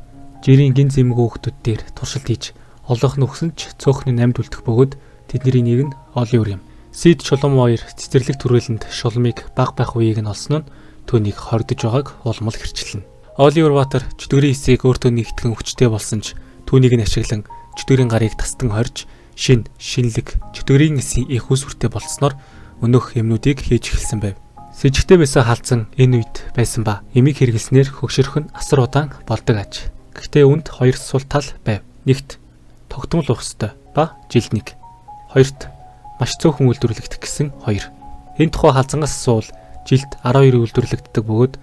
жирийн гин зэмгүй хүүхдүүд дээр туршилт хийж олоох нөхсөн ч цөөхний намд үлдэх бөгөөд тэдний нэг нь Оливер юм. Сид чулуун хоёр цэцэрлэг түрээлэнд шулмыг баг байх үеийг нь олсон нь түүнийг хоригдож байгааг улмал хэрчилнэ. Оливер Баатар чөтгөрийн эсийг өөртөө нэгтгэн хүчтэй болсон ч түүнийг нь ашиглан чөтгөрийн гарыг тастан хорж шинэлэг чөтгөрийн эсийн их үсвэртэй болсноор өнөөх юмнуудыг хийж эхэлсэн байв. Сэжигтэй байсан халдсан энэ үед байсан ба эмийг хэрэглэснээр хөгшөрөх нь асар удаан болдог аж. Гэхдээ үүнд хоёр сул тал байв. Нэгт тогтмол урах ёстой ба жилдник. Хоёрт маш цөөхөн үйлдвэрлэгдэх гэсэн хоёр. Энэ тухай халзангаас асуувал жилд 12 үйлдвэрлэгддэг бөгөөд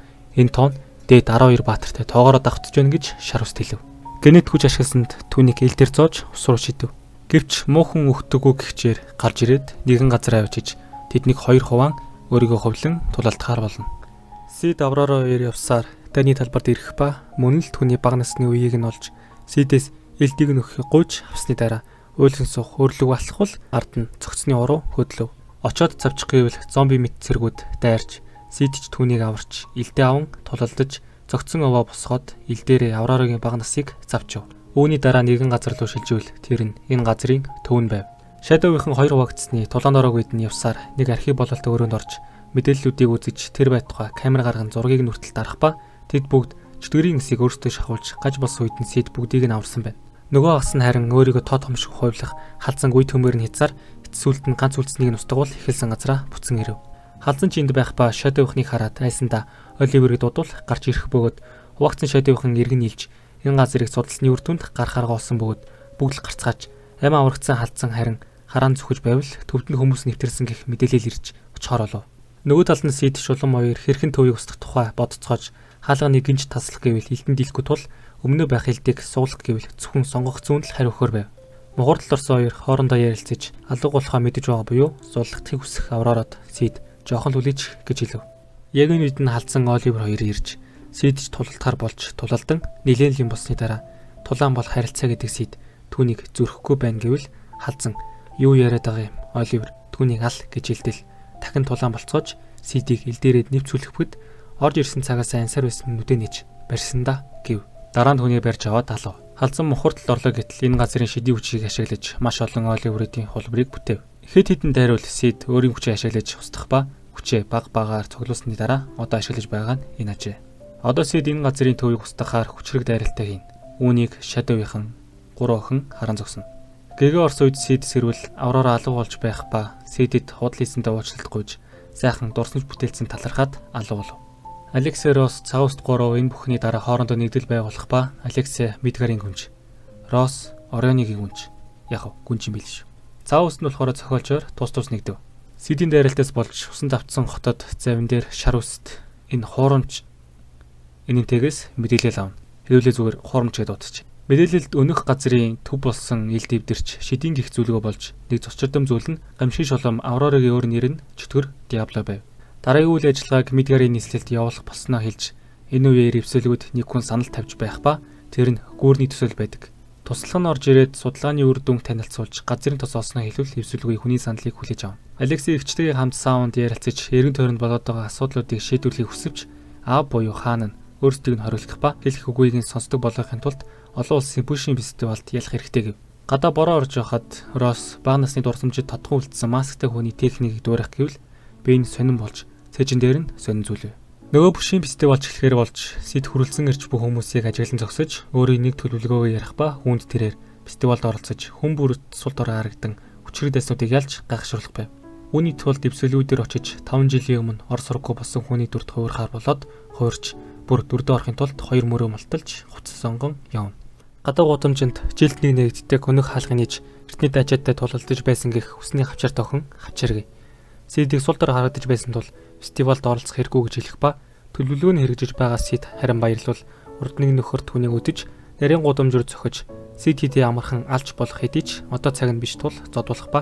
энэ тоон дээд 12 баатартай тоогоороо давтаж байна гэж шар үст хэлв. Генет хүч ашигласанд түүнийг эл дээр зоож усруу шидэв. Гэвч муухан өгтөгөө гихчээр гарч ирээд нэгэн газар авчиж тэднийг хоёр хуваан өөрийгөө ховлон тулалдахаар болно. Сид авророо ир явсаар дайны талбарт ирэх ба мөн л түүний бага насны үеийг нь олж Сидээс элдийг нөхөхийг гуйж авсны дараа уйлан суух өрлөг алхвал ард нь цогцны уруу хөдлөв. Очоод завчих гэвэл зомби мэт цэргүүд дайрч Сидч түүнийг аварч элдээ аван тулалдаж цогцсон овоо босгоод ил дээрээ авророгийн бага насыг завчив. Үүний дараа нэгэн газар руу шилжүүл тэр нь энэ газрын төвн байв. Шадовынхан хоёр хуваагдсны тулаанорог үед нь явсаар нэг архив бололт өрөөнд орж мэдээллүүдийг үзэж тэр байтугай камер гарган зургийг нь хүртэл дарах ба тэд бүгд чөтгөрийн эсийг өөрсдөө шахуулж гаж болсон үед нь Сид бүгдийг нь аварсан байна. Нөгөө ас нь харин өөрийгөө тод хомшиг хувилах халзан үе төмөр нь хязаар эцсүүлд нь ганц үлдснийг нь устгавал эхэлсэн газараа буцан ирэв. Халзан чинд байх ба Шадовынхныг хараад айсандаа Оливерыг дуудвал гарч ирэх бөгөөд хуваагдсан Шадовынхан иргэн нийлж энэ газрыг судалсны үр дүнд гарахаар голсон бөгөөд бүгд л гарцгааж амь аврагдсан халдсан харин хараан зүхэж байвал төвд нь хүмүүс нэвтэрсэн гэх мэдээлэл ирж очихоор болов. Нөгөө талд нь Сид шулам хоёр хэрхэн төвийг устгах тухай бодцоож хаалганы гинж таслах гэвэл элдэнд дийлэхгүй тул өмнө байх элдийг суулгах гэвэл зөвхөн сонгох зүүн л хариу өгөхөр байв. Мугууртал орсон хоёр хоорондоо ярилцаж алга болохоо мэдэж байгаа буюу суулгахыг хүсэх авраараад Сид жоохон л үлээж гэж хэлв. Яг энэ үед нь халдсан Оливер хоёр ирж Сидч тулалдахаар болж тулалдан нэлээд юм болсны дараа тулаан бол харилцаа гэдэг Сид түүнийг зүрхэхгүй байна гэвэл халзан юу яриад байгаа юм? Оливер түүнийг ал гэж хэлдэл дахин тулаан болцоож Сидийг ил дээрээ нэвцүүлэхэд орж ирсэн цагаас ансаар байсан нүдэ нэж барьсан да гэв. Дараа нь түүнийг барьж аваад алав. Халзан мухартал орлоо гэтэл энэ газрын шидийн хүчийг ашиглаж маш олон Оливерийн хулбарыг бүтээв. Хэд хэдэн дайруул Сид өөрийн хүчийг ашиглаж устгах ба хүчээ баг багаар цуглуулсны дараа одоо ашиглаж байгаа нь энэ ажээ. Одоо Сид энэ газрын төвийг устгахаар хүчрэг дайралтай хийн. Үүнийг Шадовийнхан 3 охин харан зогсно. Гэгээ орс үед Сид сэрвэл авраараа алуу болж байх ба Сидэд худал хийсэндээ уучлалт гуйж сайхан дурсамж бүтээлсэн талархаад алуу болов. Алексей Росс Цауст 3 энэ бүхний дараа хоорондоо нэгдэл байгуулах ба Алексей Мидгарийн гүнж, Росс Орионигийн гүнж, гүнж юм биш шүү. Цауст нь болохоор зохиолчоор тус нэгдэв. Сидийн дайралтаас болж усан давтсан хотод завин дээр шар үст энэ хуурамч энэнтэйгээс мэдээлэл авна. Хэвлээ зүгээр хуурамч гэдээ дуудчих. Мэдээлэлд өнөх газрын төв болсон ил дэвдэрч шидийн гих зүйлгөө болж нэг зочирдом зүйл нь гамшиг шолом Аврорагийн өөр нэр нь чөтгөр Диабло байв. Дараагийн үйл ажиллагааг Мидгарийн нийслэлд явуулах болсноо хэлж энэ үеэр эвсэлгүүд нэг хүн санал тавьж байх ба тэр нь гүүрний төсөл байдаг. Туслах нь орж ирээд судалгааны үр дүнг танилцуулж газрын тос олсноо хэлвэл эвсэлгүй хүний саналыг хүлээж авна. Алексей эгчтэйгээ хамт саунд ярилцаж эргэн тойронд болоод байгаа асуудлуудыг шийдвэрлэхийг хүсвч аав буюу хаан нь өөрсдийг нь хориглох ба хэлэх үгүйг нь сонсдог болгохын тулд олон улсын бүшийн фестивалд ялах хэрэгтэй гэв. Гадаа бороо орж явахад Росс бага насны дурсамжид тодхон үлдсэн масктай хүний техникийг дуурайх гэвэл би энэ сонирн болж цэжин дээр нь сонин зүйлв. Нөгөө бүшийн фестивалч эхлэхээр болж Сид хүрэлцэн ирж бүх хүмүүсийг ажиглан зогсож өөрийн нэг төлөвлөгөөгөө ярих ба хүнд тэрээр фестивалд оролцож хүн бүрт сул дорой харагдан хүчрэг дайснуудыг ялж гайхшруулах байв. Үүний тулд дэвсэлүүдээр очиж 5 жилийн өмнө Орос сургуу болсон хүний дүрд хуурахаар болоод хуурч бүр дүрдээ орохын тулд 2 мөрөө малталж хуцас сонгон явна. Гадаа гудамжинд жилд нэг нэгддэг өнөх хаалгын нэж эртний дайчаатай тулалдаж байсан гэх хүсний хавчаар тохин хавчааргүй. Сидийг сул дор харагдаж байсан тул фестивалд оролцох хэрэггүй гэж хэлэх ба төлөвлөгөө нь хэрэгжиж байгаа Сид харин баярлал урд нэг нөхөр түүнийг өдөж нарийн гудамжаар зохиж Сид хэдий амархан алж болох хэдий ч одоо цаг нь биш тул зодуулах ба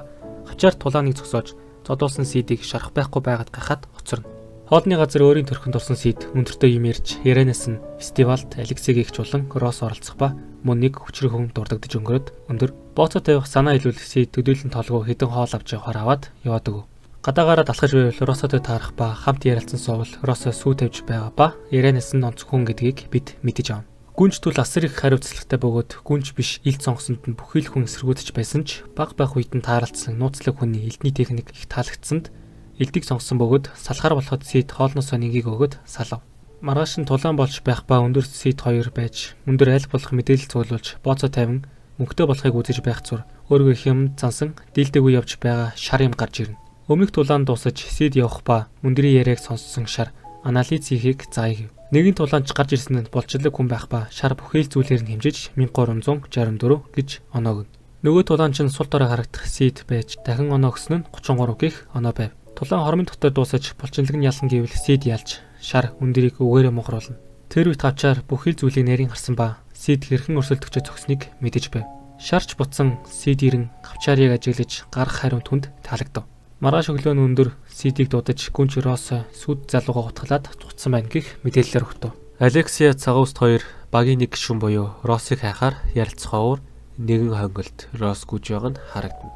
хавчаар тулааныг зогсоож зодуулсан Сидийг шарах байхгүй байгаад гахаад хоцорно. Хоолны газар өөрийн төрхөнд орсон Сид өндөртөө юм ярьж ярианаас нь фестивалд Алексейг болон Росс оролцох ба мөн нэг хүчрэг хүн дурддаж өнгөрөөд өндөр бооцоо тавих санаа илүүл Сид төдийлөн толгой хэдэн хоол авч явахаар аваад яваад өгөв. Гадаагаараа далхаж байвал Россотой таарах ба хамт ярилцсан суувал Россо сүү тавьж байгаа ба ярианаас нь онцгой хүн гэдгийг бид мэдэж авна. Гүнж түл асар их хариуцлагатай бөгөөд гүнж биш ил цонгосонд нь бүхий л хүн эсэргүүцэж байсан ч баг үед нь тааралцсан нууцлаг хүний элдний техник их таалагдсанд элдийг сонгосон бөгөөд салхаар болоход Сид хоолноосоо нэгийг өгөөд салав. Маргааш нь тулаан болж байх ба өндөр Сид 2 байж өндөр аль болох мэдээлэл цуглуулж бооцоо тавин мөнгөтэй болохыг үзэж байх зур өөргөө их юм зансан дийлдэггүй явж байгаа шар юм гарч ирнэ. Өмнөх тулаан дуусаж Сид явах ба өндрийн яриаг сонссон шар анализ хийхийг зааяг. Нэгэн тулаанч гарч ирсэн нь болчлог хүн байх ба шар бүхэл зүйлээр нь хэмжиж 1364 гэж оноогно. Нөгөө тулаанч нь сул дорой харагдах Сид байж дахин оноогсон нь 33 гэх оноо байв. Тулаан хормын дотор дуусаж болчлог нь ялан гэвэл Сид ялж шар өндрийг үгээрээ мохруулна. Тэр үед хавчаар бүхэл зүйлийг нарийн харсан ба Сид хэрхэн өрсөлдөгчөө зогсныг мэдэж байв. Шарч буцсан Сид ирэн хавчаарыг ажиглаж гарах хариу түнд таалагдав. Маргааш өглөө нь өндөр Сидийг дуудаж гүнж Росс сүд залууга утгалаад цуцсан байна гэх мэдээлэлээр өгтөө. Алексей Цагауст 2 багийн нэг гишүүн буюу Россыг хайхаар ярилцахаар нэгэн хонголд Росс гүйж байгаа нь харагдана.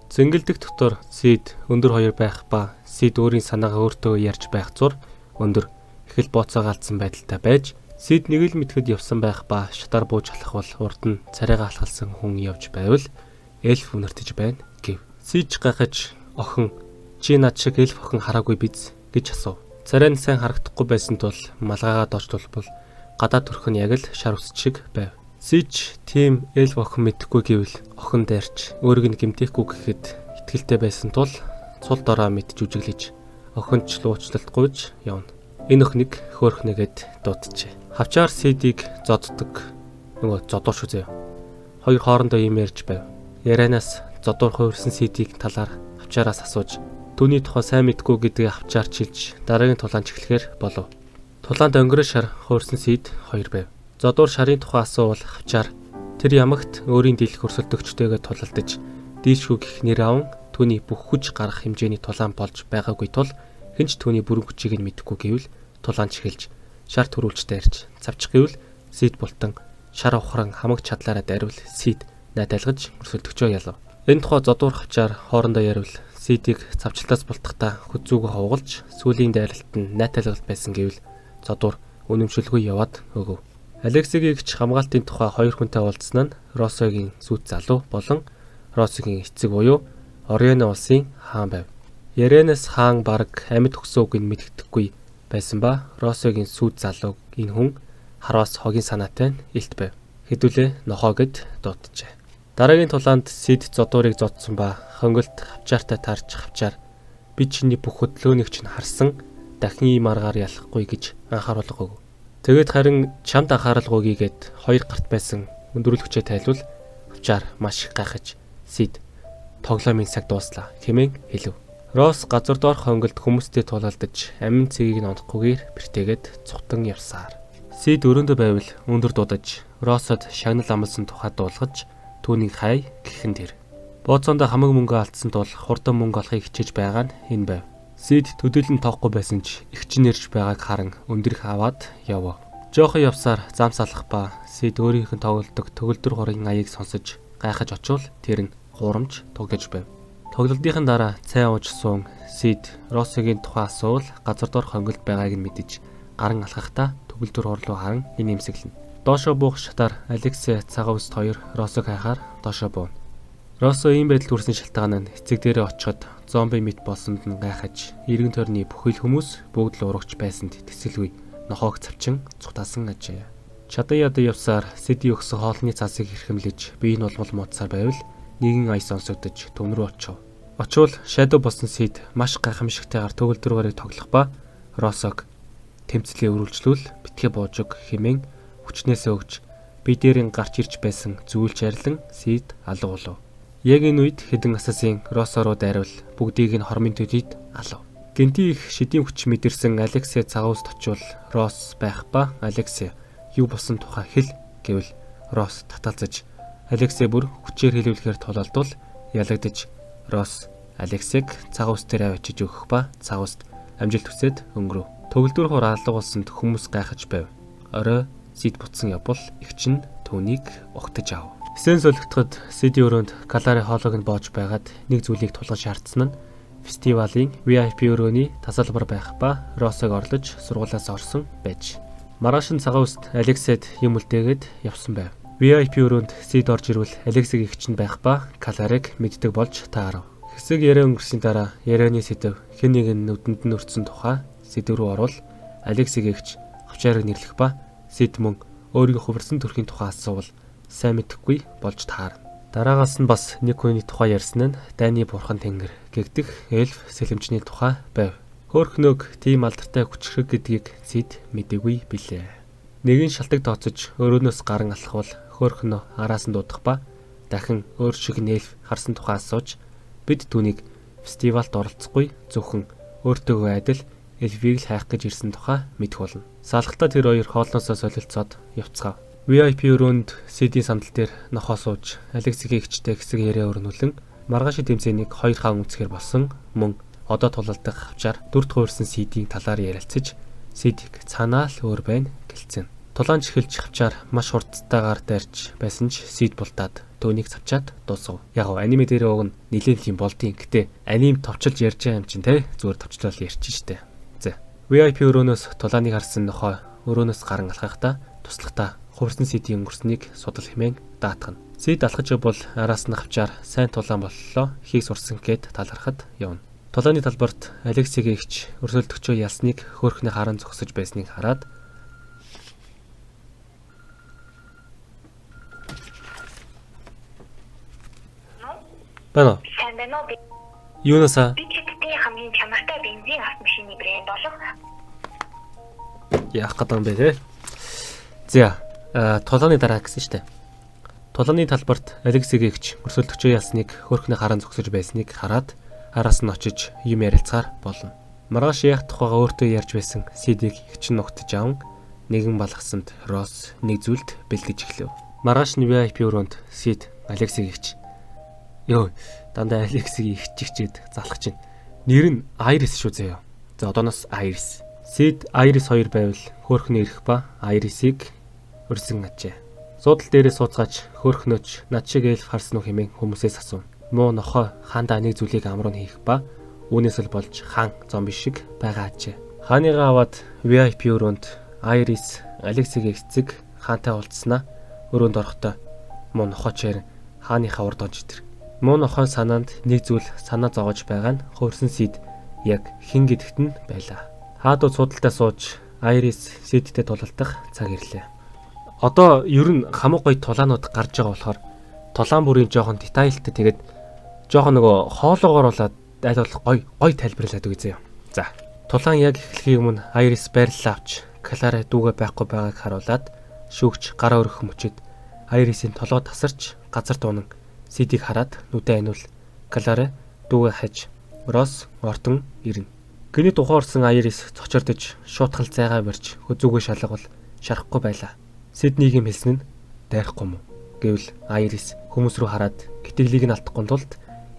Зэнгэлдэх дотор Сид өндөр 2 байх ба Сид өөрийн санаагаа өөртөө ярьж байх зур өндөр их л бооцоогоо алдсан байдалтай байж Сид нэг л мэдхэд явсан байх ба шатаар бууж халах бол урд нь царайгаа алхалсан хүн явж байвал эльф үнэртэж байна гэв. Сид гайхаж охин чи над шиг эльф охин хараагүй биз гэж асуув. Царай нь сайн харагдахгүй байсан тул малгайгаа доош тулбал гадаа төрх нь яг л шар үсч шиг байв. Сиж тийм эльф охин мэдэхгүй гэвэл охин дайрч өөрийг нь гэмтээхгүй гэхэд итгэлтэй байсан тул цул дороо мэд жүжиглэж охинч луучлалт гуйж явна. Энэ охиныг хөөхнэгээд дуудчихэ. Хавчаар Сидийг зоддог нөгөө зодуур шүү зөө. Хоёр хоорондоо юм ярьж байв. Ярианаас зодуур хуурсан Сидийг талаар хавчаараас асууж түүний тухай сайн мэдгүй гэдгийг хавчаар чилж дараагийн тулаанч эхлэхээр болов. Тулаанд өнгөрөө шар хуурсан Сид 2 байв. Зодуур шарын тухай асуувал хавчаар тэр ямагт өөрийн дийлэх өрсөлдөгчтэйгээ тулалдаж дийлшгүй гэх нэр аван түүний бүх хүч гарах хэмжээний тулаан болж байгаагүй тул хинч түүний бүрэн хүчийг нь мэдэхгүй гэвэл тулаанч хэлж шар төрүүлж дайрч цавчих гэвэл Сид бултан шар ухран хамаг чадлаараа дайрвал Сид найтайлгаж өрсөлдөгчөө ялав. Энэ тухай зодуур хавчаар хоорондоо ярил Сидийг цавчлаас бултахтаа хүзүүг ховголж сүүлийн дайралт нь найтайлгалт байсан гэвэл зодуур үнэмшилгүй яваад өгөв. Алексигийн ч хамгаалтын тухай хоёр хүнтэй уулзсан нь Росогийн сүйт залуу болон Росогийн эцэг буюу Орионы улсын хаан байв. Яренес хаан бараг амьд өгсөн үгийг мэддэхгүй байсан ба Росогийн сүйт залууг энэ хүн хараас хогийн санаатай нь илт байв. Хэдүүлээ нохоо гэд дууджээ. Дараагийн тулаанд Сид зодуурыг зодсон ба хонголт хавчаартай тарж хавчаар би чиний бүх хөдөлгөөнийг чинь харсан дахин ийм аргаар ялахгүй гэж анхааруулга өгөв. Тэгээд харин чамд анхааралгүй гээд хоёр гарт байсан өндөрлөгчөө тайлбал хавчаар маш их гайхаж Сид тоглоомын цаг дууслаа хэмээн хэлв. Рос газар доорх хонголд хүмүүстэй тулалдаж амин цэгийг нь оноохгүйгээр бэртээгээд цухтан явсаар. Сид өрөөндөө байвал өндөр дуудаж Росод шагнал амлсан тухайд дуулгаж түүнийг хай гэхэн тэр. Бооцоонд хамаг мөнгө алдсан тул хурдан мөнгө олохыг хичээж байгаа нь энэ байв. Сид төдийлөн тоохгүй байсан ч ихчин нэрж байгааг харан өндрөх аваад явв. Жохон явсаар зам салах ба Сид өөрийнх нь тоглодог төгөлдөр хорын аяыг сонсож гайхаж очивол тэр нь хуурамч тоглож байв. Тоглолтын дараа цай ууж суун Сид Росогийн тухай асуувал газар доорх хонголд байгааг нь мэдэж гаран алхахдаа төгөлдөр хор руу харан энэ эмсэглэнэ. Доошо буух шатаар Алексей цагаан үст хоёр Росог хайхаар доошо бууна. Росо ийм байдалд хүрсэн шалтгаан нь эцэг дээрээ очиход зомби мэт болсонд нь гайхаж иргэн тойрны бүхэл хүмүүс бүгд л урагч байсанд тэсэлгүй нохоог цавчин цухтаасан ажээ. Чадан яда явсаар Сиди өгсөн хоолны цаасыг хэрхэмлэж биеийн улмал муудсаар байвал нэгэн ая сонсогдож төв рүү очив. Очвол Shadow болсон Сид маш гайхамшигтайгаар төгөлдрөөрөө тоглох ба Росог тэмцлээ өрүүлжлүүл битгий бууж өг хэмээн хүчнээсээ өгч би дээрэн гарч ирж байсан зүйлч арилан Сид алга болов. Яг энэ үед хэдэн асасын Росо руу дайрвал бүгдийг нь хормын төдийд алав. Гэнти их шидийн хүч мэдэрсэн Алексей цагаус очвол Рос байх ба Алексей юу болсон тухай хэл гэвэл Рос таталзаж Алексей бүр хүчээр хэлүүлэхээр тулалдвал ялагдаж Рос Алексейг цагаус дээр авчиж өгөх ба цагаust амжилт хүсээд өнгөрөв. Төгөлдөр хор алга болсонд хүмүүс гайхаж байв. Орой Сид буцсан явбал игч нь түүнийг угтаж ав. Эсэн солигдоход Сиди өрөөнд Калари хоолойг нь боож байгаад нэг зүйлийг тулгаж шаардсан нь фестивалийн VIP өрөөний тасалбар байх ба Росог орлож сургуулиас орсон байж. Маргааш нь цагаан үст Алексейд юм үлдээгээд явсан байв. VIP өрөөнд Сид орж ирвэл Алексейг игч нь байх ба Калариг мэддэг болж таарав. Хэсэг яриа өнгөрсний дараа ярианы сэдв хэн нэгэн нүдэнд нь өртсөн тухай сэдв рүү орвол Алексейг игч хавчаарыг нэрлэх ба Сид мөн өөрийн хувирсан төрхийн тухай асуувал сайн мэдэхгүй болж таарна. Дараагаас нь бас нэг хүний тухай ярьсан нь Дайны бурхан тэнгэр гэгдэх эльф сэлэмчний тухай байв. Хөөхнөөг тийм алдартай хүчрэг гэдгийг Сид мэдээгүй билээ. Нэгэн шалтак тооцож өрөөнөөс гарan алхавал хөөхнөө араас нь дуудах ба дахин өөр шиг нэлф харсан тухай асууж бид түүнийг фестивалд оролцохгүй зөвхөн өөртөөгөө адил эльфийг л хайх гэж ирсэн тухай мэдэх болно. Салхалтаа тэр хоёр хоолноосоо солилцоод явцгаав. VIP өрөөнд Сидийн сандал дээр нохоо сууж Алексигийн игчтэй хэсэг яриа өрнүүлэн маргаашийн тэмцээнийг хоёр хаан үзэхэр болсон мөн одоо тулалдах хавчаар дүрд хуурсан Сидийн талаар ярилцаж Сидийг цаанаа л өөр байна гэлцэн. Тулаан чихэлж хавчаар маш хурдтайгаар дайрч байсан ч Сид булдаад төөнийг цавчаад дуусав. Яг аниме дээр уг нь нэлээд тийм болдیں۔ Гэтэ аним товчилж ярьж байгаа юм чинь те зүгээр товчлол ярьчих штэ. За. VIP өрөөнөөс тулааныг харсан нохоо өрөөнөөс гарan алхахдаа туслахтаа хуурсан Сидийн өнгөрснийг судал хэмээн даатгана. Сид алхаж бол араас нь хавчаар сайн тулаан боллоо хийг сурсан гэд талархад явна. Тулааны талбарт Алексейгийн игч өрсөлдөгчөө ялсныг хөөхний харан зогсож байсныг хараад байна. Сайн байна уу? Юунасаа? Би чигтээ хамгийн чамартай бензин автомашины брэнд болох. Яах гэдэг юм бэ те? За, тулааны дараа гэсэн штэ. Тулааны талбарт Алексейгийн игч өрсөлдөгчөө ялсныг хөөхний харан зогсож байсныг хараад араас нь очиж юм ярилцахаар болно. Маргааш яах тухайгаа өөртөө ярьж байсан Сидийг игч нь угтаж аван нэгэн балгасанд Рос нэг зүйлд бэлдэж эхлэв. Маргааш нь VIP өрөөнд Сид Алексейгийн игч ёо дандаа Алексейгийн игччихэд залах чинь. Нэр нь Айрис шүү заяа. За одооноос Айрис. Сид Айрис 2 байвал хөөхний ирэх ба Айрисыг өрсөн ажээ. Суудал дээрээ сууцгааж хөөрхнөөч над шиг эльф харсан уу хэмээн хүмүүсээс асуув. Муу нохой хаандаа нэг зүйлийг амруу хийх ба үүнээс л болж хаан зомби шиг байгаа ажээ. Хааныгаа аваад VIP өрөөнд Айрис Алексигийн эцэг хаантай уулзснаа өрөөнд орохдоо муу нохойчээр хааныхаа урд онж итэр. Муу нохой санаанд нэг зүйл санаа зовоож байгаа нь хуурсан Сид яг хэн гэдэгт нь байлаа. Хаадуу судалтаа сууж Айрис Сидтэй тулалдах цаг ирлээ. Одоо ер нь хамаг гоё тулаанууд гарч байгаа болохоор тулаан бүрийн жоохон детайлтай тэгээд жоохон нөгөө хоолоогоор болоод аль болох гоё тайлбарлаад өгье зөө. За, тулаан яг эхлэхийн өмнө Айрис байрлал авч Клара дүүгээ байхгүй байгааг харуулад шүүгч гараа өргөх мөчөд Айрисийн толгой тасарч газар дуунан Сидийг хараад нүдэ анивал Клара дүүгээ хаж Росс ортон ирнэ. Гэнэт ухаарсан Айрис цочордож шуутгал зайгаа барьж хөзүүгээ шалгавал шарахгүй байлаа. Сид нийгэм хэлсэн нь дайрахгүй мó гэвэл Айрис хүмүүс рүү хараад гитгэлийг нь алдахгүй тулд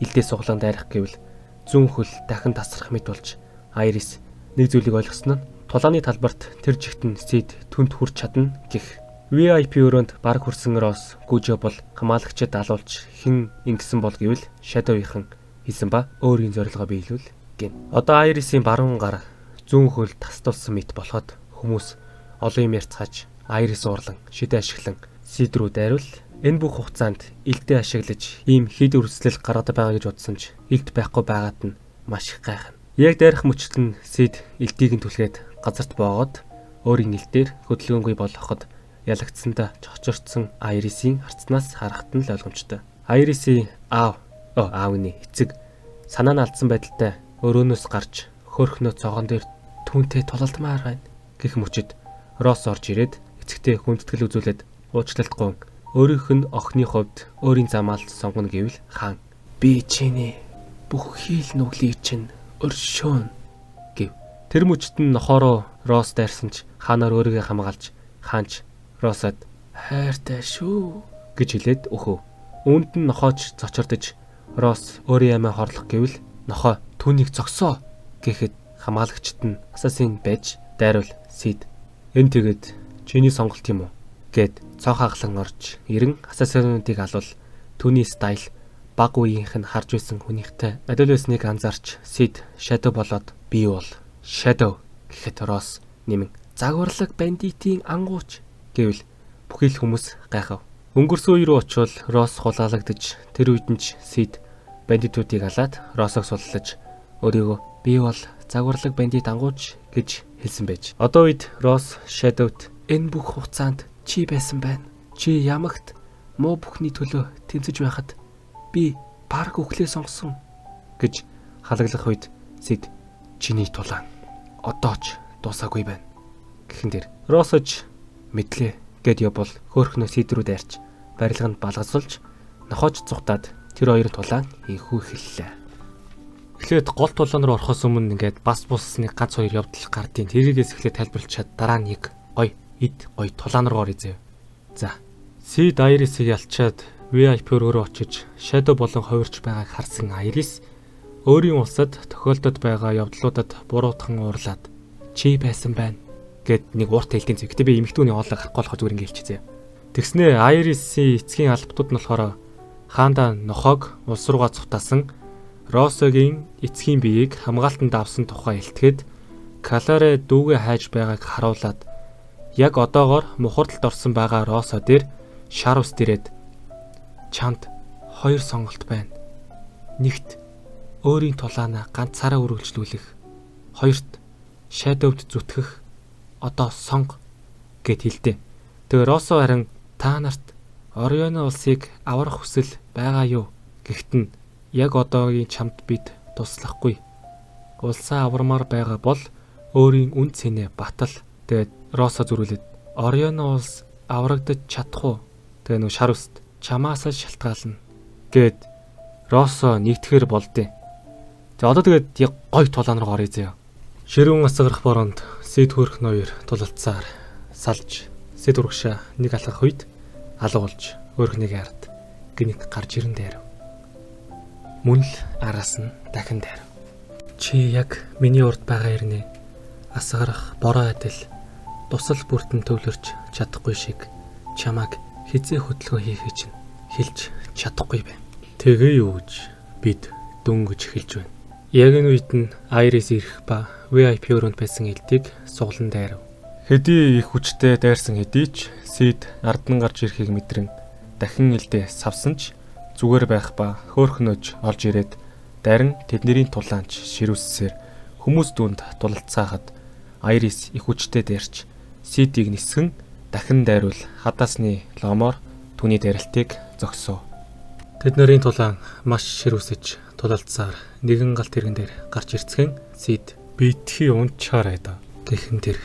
илдээ суглан дайрах гэвэл зүүн хөл дахин тасрах мэт болж Айрис нэг зүйлийг ойлгосон нь тулааны талбарт тэр жигтэн Сид түнд хүрч чадна гэх. VIP өрөөнд баг хүрсэн Росс гүжөө бол хамаалагчид алуулж хэн ингэсэн бол гэвэл Shadow-ийнхан хийсэн ба өөрийн зорилгоо биелүүл гин. Одоо Айрисийн баруун гар зүүн хөл тастулсан мэт болоход хүмүүс олон юм ярьцгааж Айрис уурлан шидэ ашиглан Сид рүү дайруул. Энэ бүх хугацаанд илдээ ашиглаж ийм хэд өрсөлдөл гаргадаг байгаа гэж бодсон ч илд байхгүй байгаад нь маш их гайхна. Яг дайрах мөчлөн Сид илдийг нь түлхээд газарт боогод өөрийн илдээр хөдөлгөөнгүй болгоход ялагдсандаа чочорцсон Айрисийн харцнаас харахад нь л ойлгомжтой. Айрисийн аавны эцэг санаа нь алдсан байдалтай өрөөнөөс гарч хөөрхнөө цогон дээр түүнтэй тулалдмаар байна гэх мөчөд Росс орж ирээд эцэгтэй хүндэтгэл үзүүлээд уучлалтгүй өөрийнх нь охины хувьд өөрийн замаалт сонгоно гэвэл хаан би чиний бүх хийл нүглийг чинь өршөөн гэв. Тэр мөчтөн нохороо Росс дайрсан ч хаанаар өөрийгөө хамгаалж хаанч Россад хайртай шүү гэж хэлээд өхөв. Үүнд нь нохооч цочордож Росс өөрийн амиа хорлох гэвэл нохоо түүнийг зогсоо гэхэд хамгаалагчд нь асаасын байж дайруул Сид. Энэ тэгэд чиний сонголт юм уу гэд цонхааглан орж ирэн асаасынуудыг алвал түүний стайл баг үеийнх нь харж байсан хүнийхтэй адил байсныг анзаарч Сид Shadow болоод би бол Shadow гэхэд Росс нэмэн загварлаг бандитийн ангууч гэвэл бүхий л хүмүүс гайхав. Өнгөрсөн үе рүү очивол Росс хулгайлагдаж тэр үед нь ч Сид бандитуудыг алаад Россог суллаж өөрийгөө би бол загварлаг бандит ангууч гэж хэлсэн байж. Одоо үед Росс Shadow-д энэ бүх хугацаанд чи байсан байна. Чи ямагт муу бүхний төлөө тэмцэж байхад би парк өглөө сонгосон гэж халаглах үед Сид чиний тулаан одоо ч дуусаагүй байна. Гэхэн дээр Россож мэдлээ гэд явбал хөөрхнөө Сид рүү дайрч барилганд балгацуулж нохооч цухтаад тэр хоёрын тулаан инхүү хэллээ. Эхлээд гол тулаан руу орохоос өмнө ингээд бас нэг ганц хоёр явдал гардыг тэрийгээс эхлээд тайлбарлачаад дараа нэг гоё тулаан руу оръё зөө. За. Сид Айрисыг ялчаад VIP руу очиж Shadow болон хувирч байгааг харсан Айрис өөрийн улсад тохиолдод байгаа явдлуудад буруутхан уурлаад чи байсан байна гэд нэг уурт хэлтийн зүй. Гэтэ би эмэгтүүний хоолой гарахгүй болох зүгээр ингэ хэлчихье. Тэгснээ Айрисийн эцгийн албатууд нь болохоор хаандаа нохоог улс руугаа цутаасан Россогийн эцгийн биеийг хамгаалтанд авсан тухай илтгэхэд Клара дүүгээ хайж байгааг харуулад яг одоогоор мухардалд орсон байгаа Россо дээр шар ус дээрээд чамд хоёр сонголт байна. Нэгт өөрийн тулаанаа ганцаараа үргэлжлүүлэх, хоёрт Shadow-д зүтгэх. Одоо сонго гэд хэлдэг. Тэгээ Россо харин та нарт Орионо улсыг аврах хүсэл байгаа юу гэхт нь яг одоогийн чамд бид туслахгүй. Улсаа авармаар байгаа бол өөрийн үн цэнэ батал. Тэгээд Россо зүрүүлээд Орионо улс аврагдаж чадах уу? Тэгээ нөө шар үст чамаас л шалтгаална гэд Россо нэгтгэхэр болдیں۔ За одоо тэгээд гой тулаан руу оръё зөө. Ширүүн асгарах боронд Сид хөрх ноёр тулалцсаар салж Сид урагшаа нэг алхах үед алга болж өөрхнийг хард гинэг гарч ирэн дээр. Мөн л араас нь дахин дээр. Чи яг миний урд байгаа ирнэ. Асгарах бороо адил тусал бүртэн төвлөрч чадахгүй шиг чамайг хизээ хөдөлгөөн хийхээ чинь хэлж чадахгүй байна. Тэгээ юу гэж бид дөнгөж эхэлж байна. Яг энэ үед нь Айрис ирэх ба VIP өрөөнд байсан элдийг суглан дайрав. Хэдий их хүчтэй дайрсан хэдий ч Сид ардан гарч ирэхийг мэдрэн дахин элдээ савсан ч зүгээр байх ба хөөхнөж олж ирээд дарин тэдний тулаанч ширүүссээр хүмүүс дүнд тулалцаахад Айрис их хүчтэй дайрч Сидийг нисгэн дахин дайруул хадаасны ломоор түүний дайралтыг зогсов. Тэдний тулаан маш ширүүсэж тулалцсаар нэгэн галт тэргэн дээр гарч ирцгэн Сид битгий унчаарай да гэхэн тэр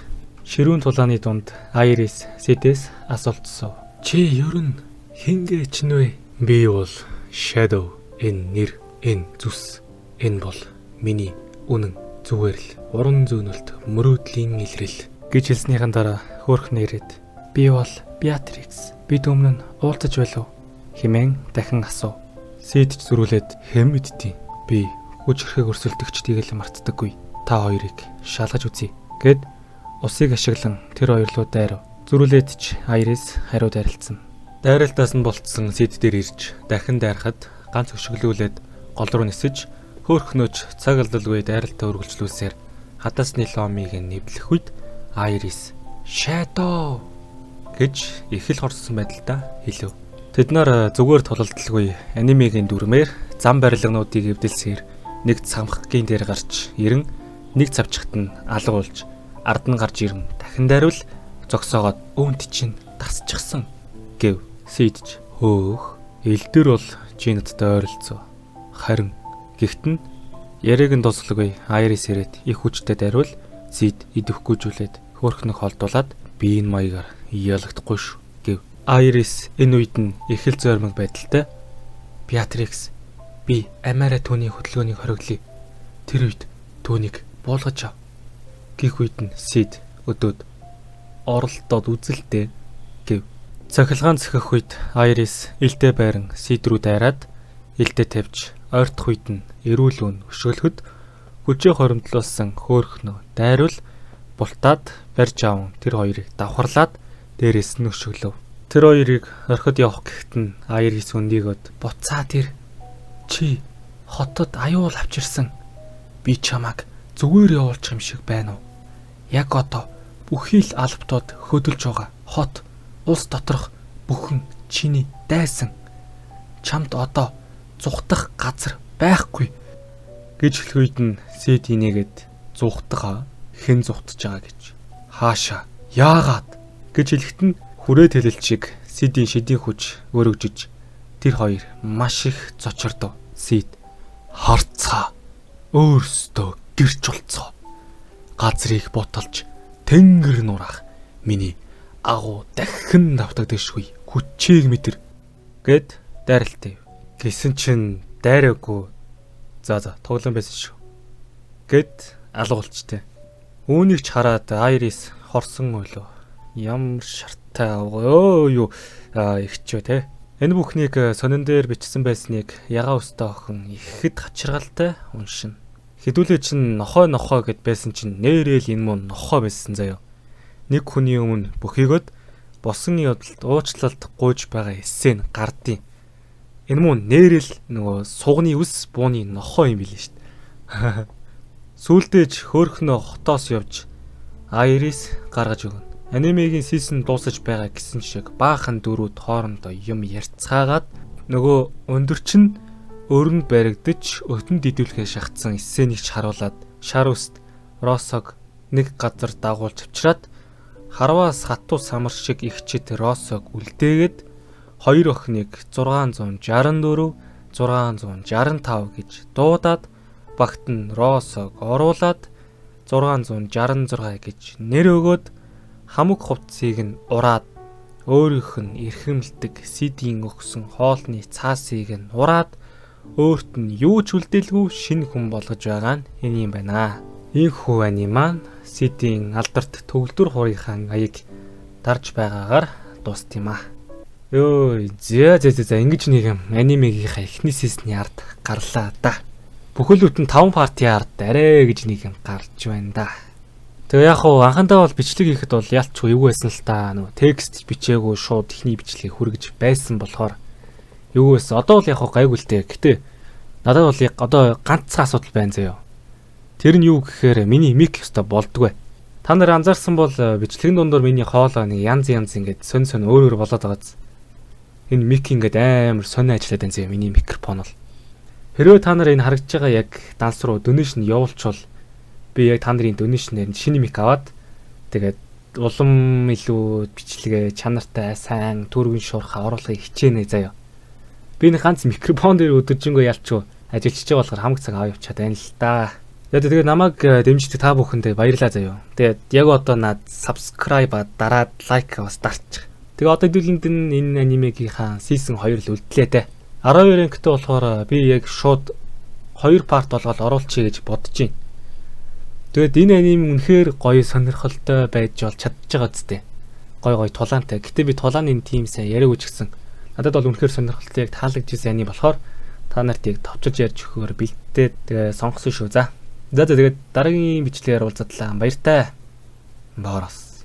ширүүн тулааны дунд Айрис Сидээс асуултсав. Чи ерөн хингээ ч нэ? Би бол Shadow. Энэ нэр, энэ зүс, энэ бол миний үнэн зүгээр л уран зөөнөлт мөрөөдлийн илрэл гэж хэлснийхэн дараа хөөх нэрээд би бол Beatrix. Бид өмнө нь уулзаж байлаа хэмээн дахин асуув. Сид ч зөрүүлээд хэм мэдтий. Би хүч хэрэг өрсөлдөгчдийг л мартдаггүй. Та хоёрыг шалгаж үзье гэд усыг ашиглан тэр хоёр руу дайрав. Зөрүүлээд ч Айрис хариу дайралтсан. Дайралтаас нь болцсон Сид дээр ирж дахин дайрахад ганц өшөглүүлээд гол руу нисэж хөөхнөж цаг алдалгүй дайралтаа үргэлжлүүлсээр хадаасны ломыг нэвлэх үед Айрис Shadow гэж их л хорсон байдалтай хэлв. Тэд нар зүгээр тулалдалгүй анимегийн дүрмээр зам барилгынуудыг эвдэлсээр нэг цамхгийн дээр гарч ирэн нэг цавчхад нь алга болж ард нь гарч ирэн дахин дайруул зогсоогоод өөнд чинь тасчихсан гэв. Сидж хөөх элдэр бол чи надтай ойролцоо. Харин гихтэн яриаг нь дууслагүй Айрис ирээд их хүчтэй дайруул Сид идэвхгүйжүүлээд хөөхнөх холдуулаад би энэ маягаар ялагдахгүй шүү гэв. Айрис энэ үед нь их л зойрмог байдалтай Beatrix би амаараа түүний хөдөлгөөнийг хориглоё. Тэр үед түүнийг буулгаж ав. Гих үед нь Сид өдөөд оролдоод үзэлтэй гэв. Цахилгаан зөхөх үед Айрис элдэ байран Сид рүү дайраад элдэ тавьж ойртох үед нь эрүүл өн өшөөлөхөд хүчээ хоримтлуулсан хөөхнөө дайруул бултаад барьж аван тэр хоёрыг давхарлаад дээрээс нь өшөглөв. Тэр хоёрыг орхид явах гэхэд нь Айрис өндийгөөд буцаа тэр чи хотод аюул авчирсан. Би чамайг зүгээр явуулчих юм шиг байна уу? Яг одоо бүхий л албатууд хөдөлж байгаа хот улс доторх бүхэн чиний дайсан. Чамд одоо зүхтах газар байхгүй гэж хэлхүйд нь Сид инээгээд зүхтгаа хэн зүхтж байгаа гэж хаашаа яагаад гэж хэлэхэд нь хүрээд хэлэл чиг Сидийн шидийн хүч өргөжж тэр хоёр маш их зочирдов. Сид харцаа өөрсдөө гэрч болцоо. Газрыг ботолж тэнгэр нураах миний агуу дахин давтагдашгүй хүчийг мэдэр гэд дайралтай. Гэсэн чин дайраагүй. За тоглоом байсан шүү гэд алгуулчтэй. Үүнийг ч хараад Айрис хорсон ойлоо. Ямар шартай авгаа юу ихчөө те. Энэ бүхнийг сонин дээр бичсэн байсныг ягаа өстө охин ихэд хачиргалтай уншина. Хэдүүлээ чин нохой гэд байсан чин нэрэл энэ мөн нохой байсан заяа. Нэг хүний өмнө бүхийгод босон явдалд уучлалт гуйж байгаа эссен гардыг. Энэ мөн нэрэл нөгөө сугны үс бууны нохой юм билээ шүү дээ. Сүүлдээж хөөхнөө хотоос явж Айрис гаргаж өгнө. Анимегийн сизон дуусаж байгаа гэсэн шиг баахан дөрүүд хоорондоо юм ярьцгаагаад нөгөө өндөрчин өрөнд баригдаж өтөнд дидүүлэхээ шахацсан эссенийг ч харуулад шар үст Росог нэг газар дагуулж авчираад харваас хатуу самар шиг ихчэд Росог үлдээгээд хоёр охиныг 664 665 гэж дуудаад багт нь Росог оруулаад 666 гэж нэр өгөөд хамаг хувцсыг нь ураад өөрийнх нь эрхэмлдэг Сидийн өгсөн хоолны цаасыг нь ураад өөрт нь юу ч үлдээлгүй шинэ хүн болгож байгаа нь энэ юм байна. Ийхүү аниман Сидийн алдарт төгөлдөр хурийнхаа аяыг дарж байгаагаар дууст юм аа. Ёо за ингэж нэг юм анимегийнхаа эхний сизний ард гарлаа да. Бүхэл бүтэн 5 парти ард арай гэж нэг юм гарч байна да. Тэгээ яг хуу анхандаа бол бичлэг хийхэд бол ялчгүй юу байсан л та нөгөө текст бичээгүй шууд ихний бичлэгийг хүргэж байсан болохоор юу байсан. Одоо бол яг хуу гайгүй л дээ. Гэтэ надад бол яг одоо ганцхан асуудал байна заяа. Тэр нь юу гэхээр миний мик өстой болдгоо. Та нар анзаарсан бол бичлэгэн дундуур миний хоолой нэг янз ингээд сонь өөр болоод байгааз. Энэ мик ингээд амар сонь ажиллаад байна заяа миний микрофон бол. Хэрвээ та нар энэ харагдж байгаа яг данс руу донешн явуулчвал би яг та нарын донешнээр шинэ мик аваад тэгээд улам илүү бичлэгээ чанартай сайн түргэн шуурхаа оруулахыг хичээнэ заяа. Би нэг ганц микрофон дээр өдөржингөө ялчгүй ажиллаж байгаа болохоор хамаг цаг аваа явчихад байна л да. Тэгээд намайг дэмждэг та бүхэндээ баярлалаа заяа. Тэгээд яг одоо над subscribe дараад лайк бас дарчих. Тэгээ одоо хэдүүлэнд энэ анимегийнхаа season 2 л үлдлээ те. 12 ангитай болохоор би яг шууд 2 part болгоод оруулчихъя гэж бодож байна. Тэгээд энэ аним үнэхээр гоё сонирхолтой байж бол чадчих байгаа зү. Гоё тулаантай. Гэтэ би тулааны тим сайн яриаггүй ч гэсэн надад бол үнэхээр сонирхолтой яг таалагдчихсан аним болохоор та нарт яг товчож ярьж өгөхөөр бэлтдээ тэгээ сонгосон шүү. За тэгээд дараагийн бичлэгээр уулзтлаа. Баяртай. Боорос.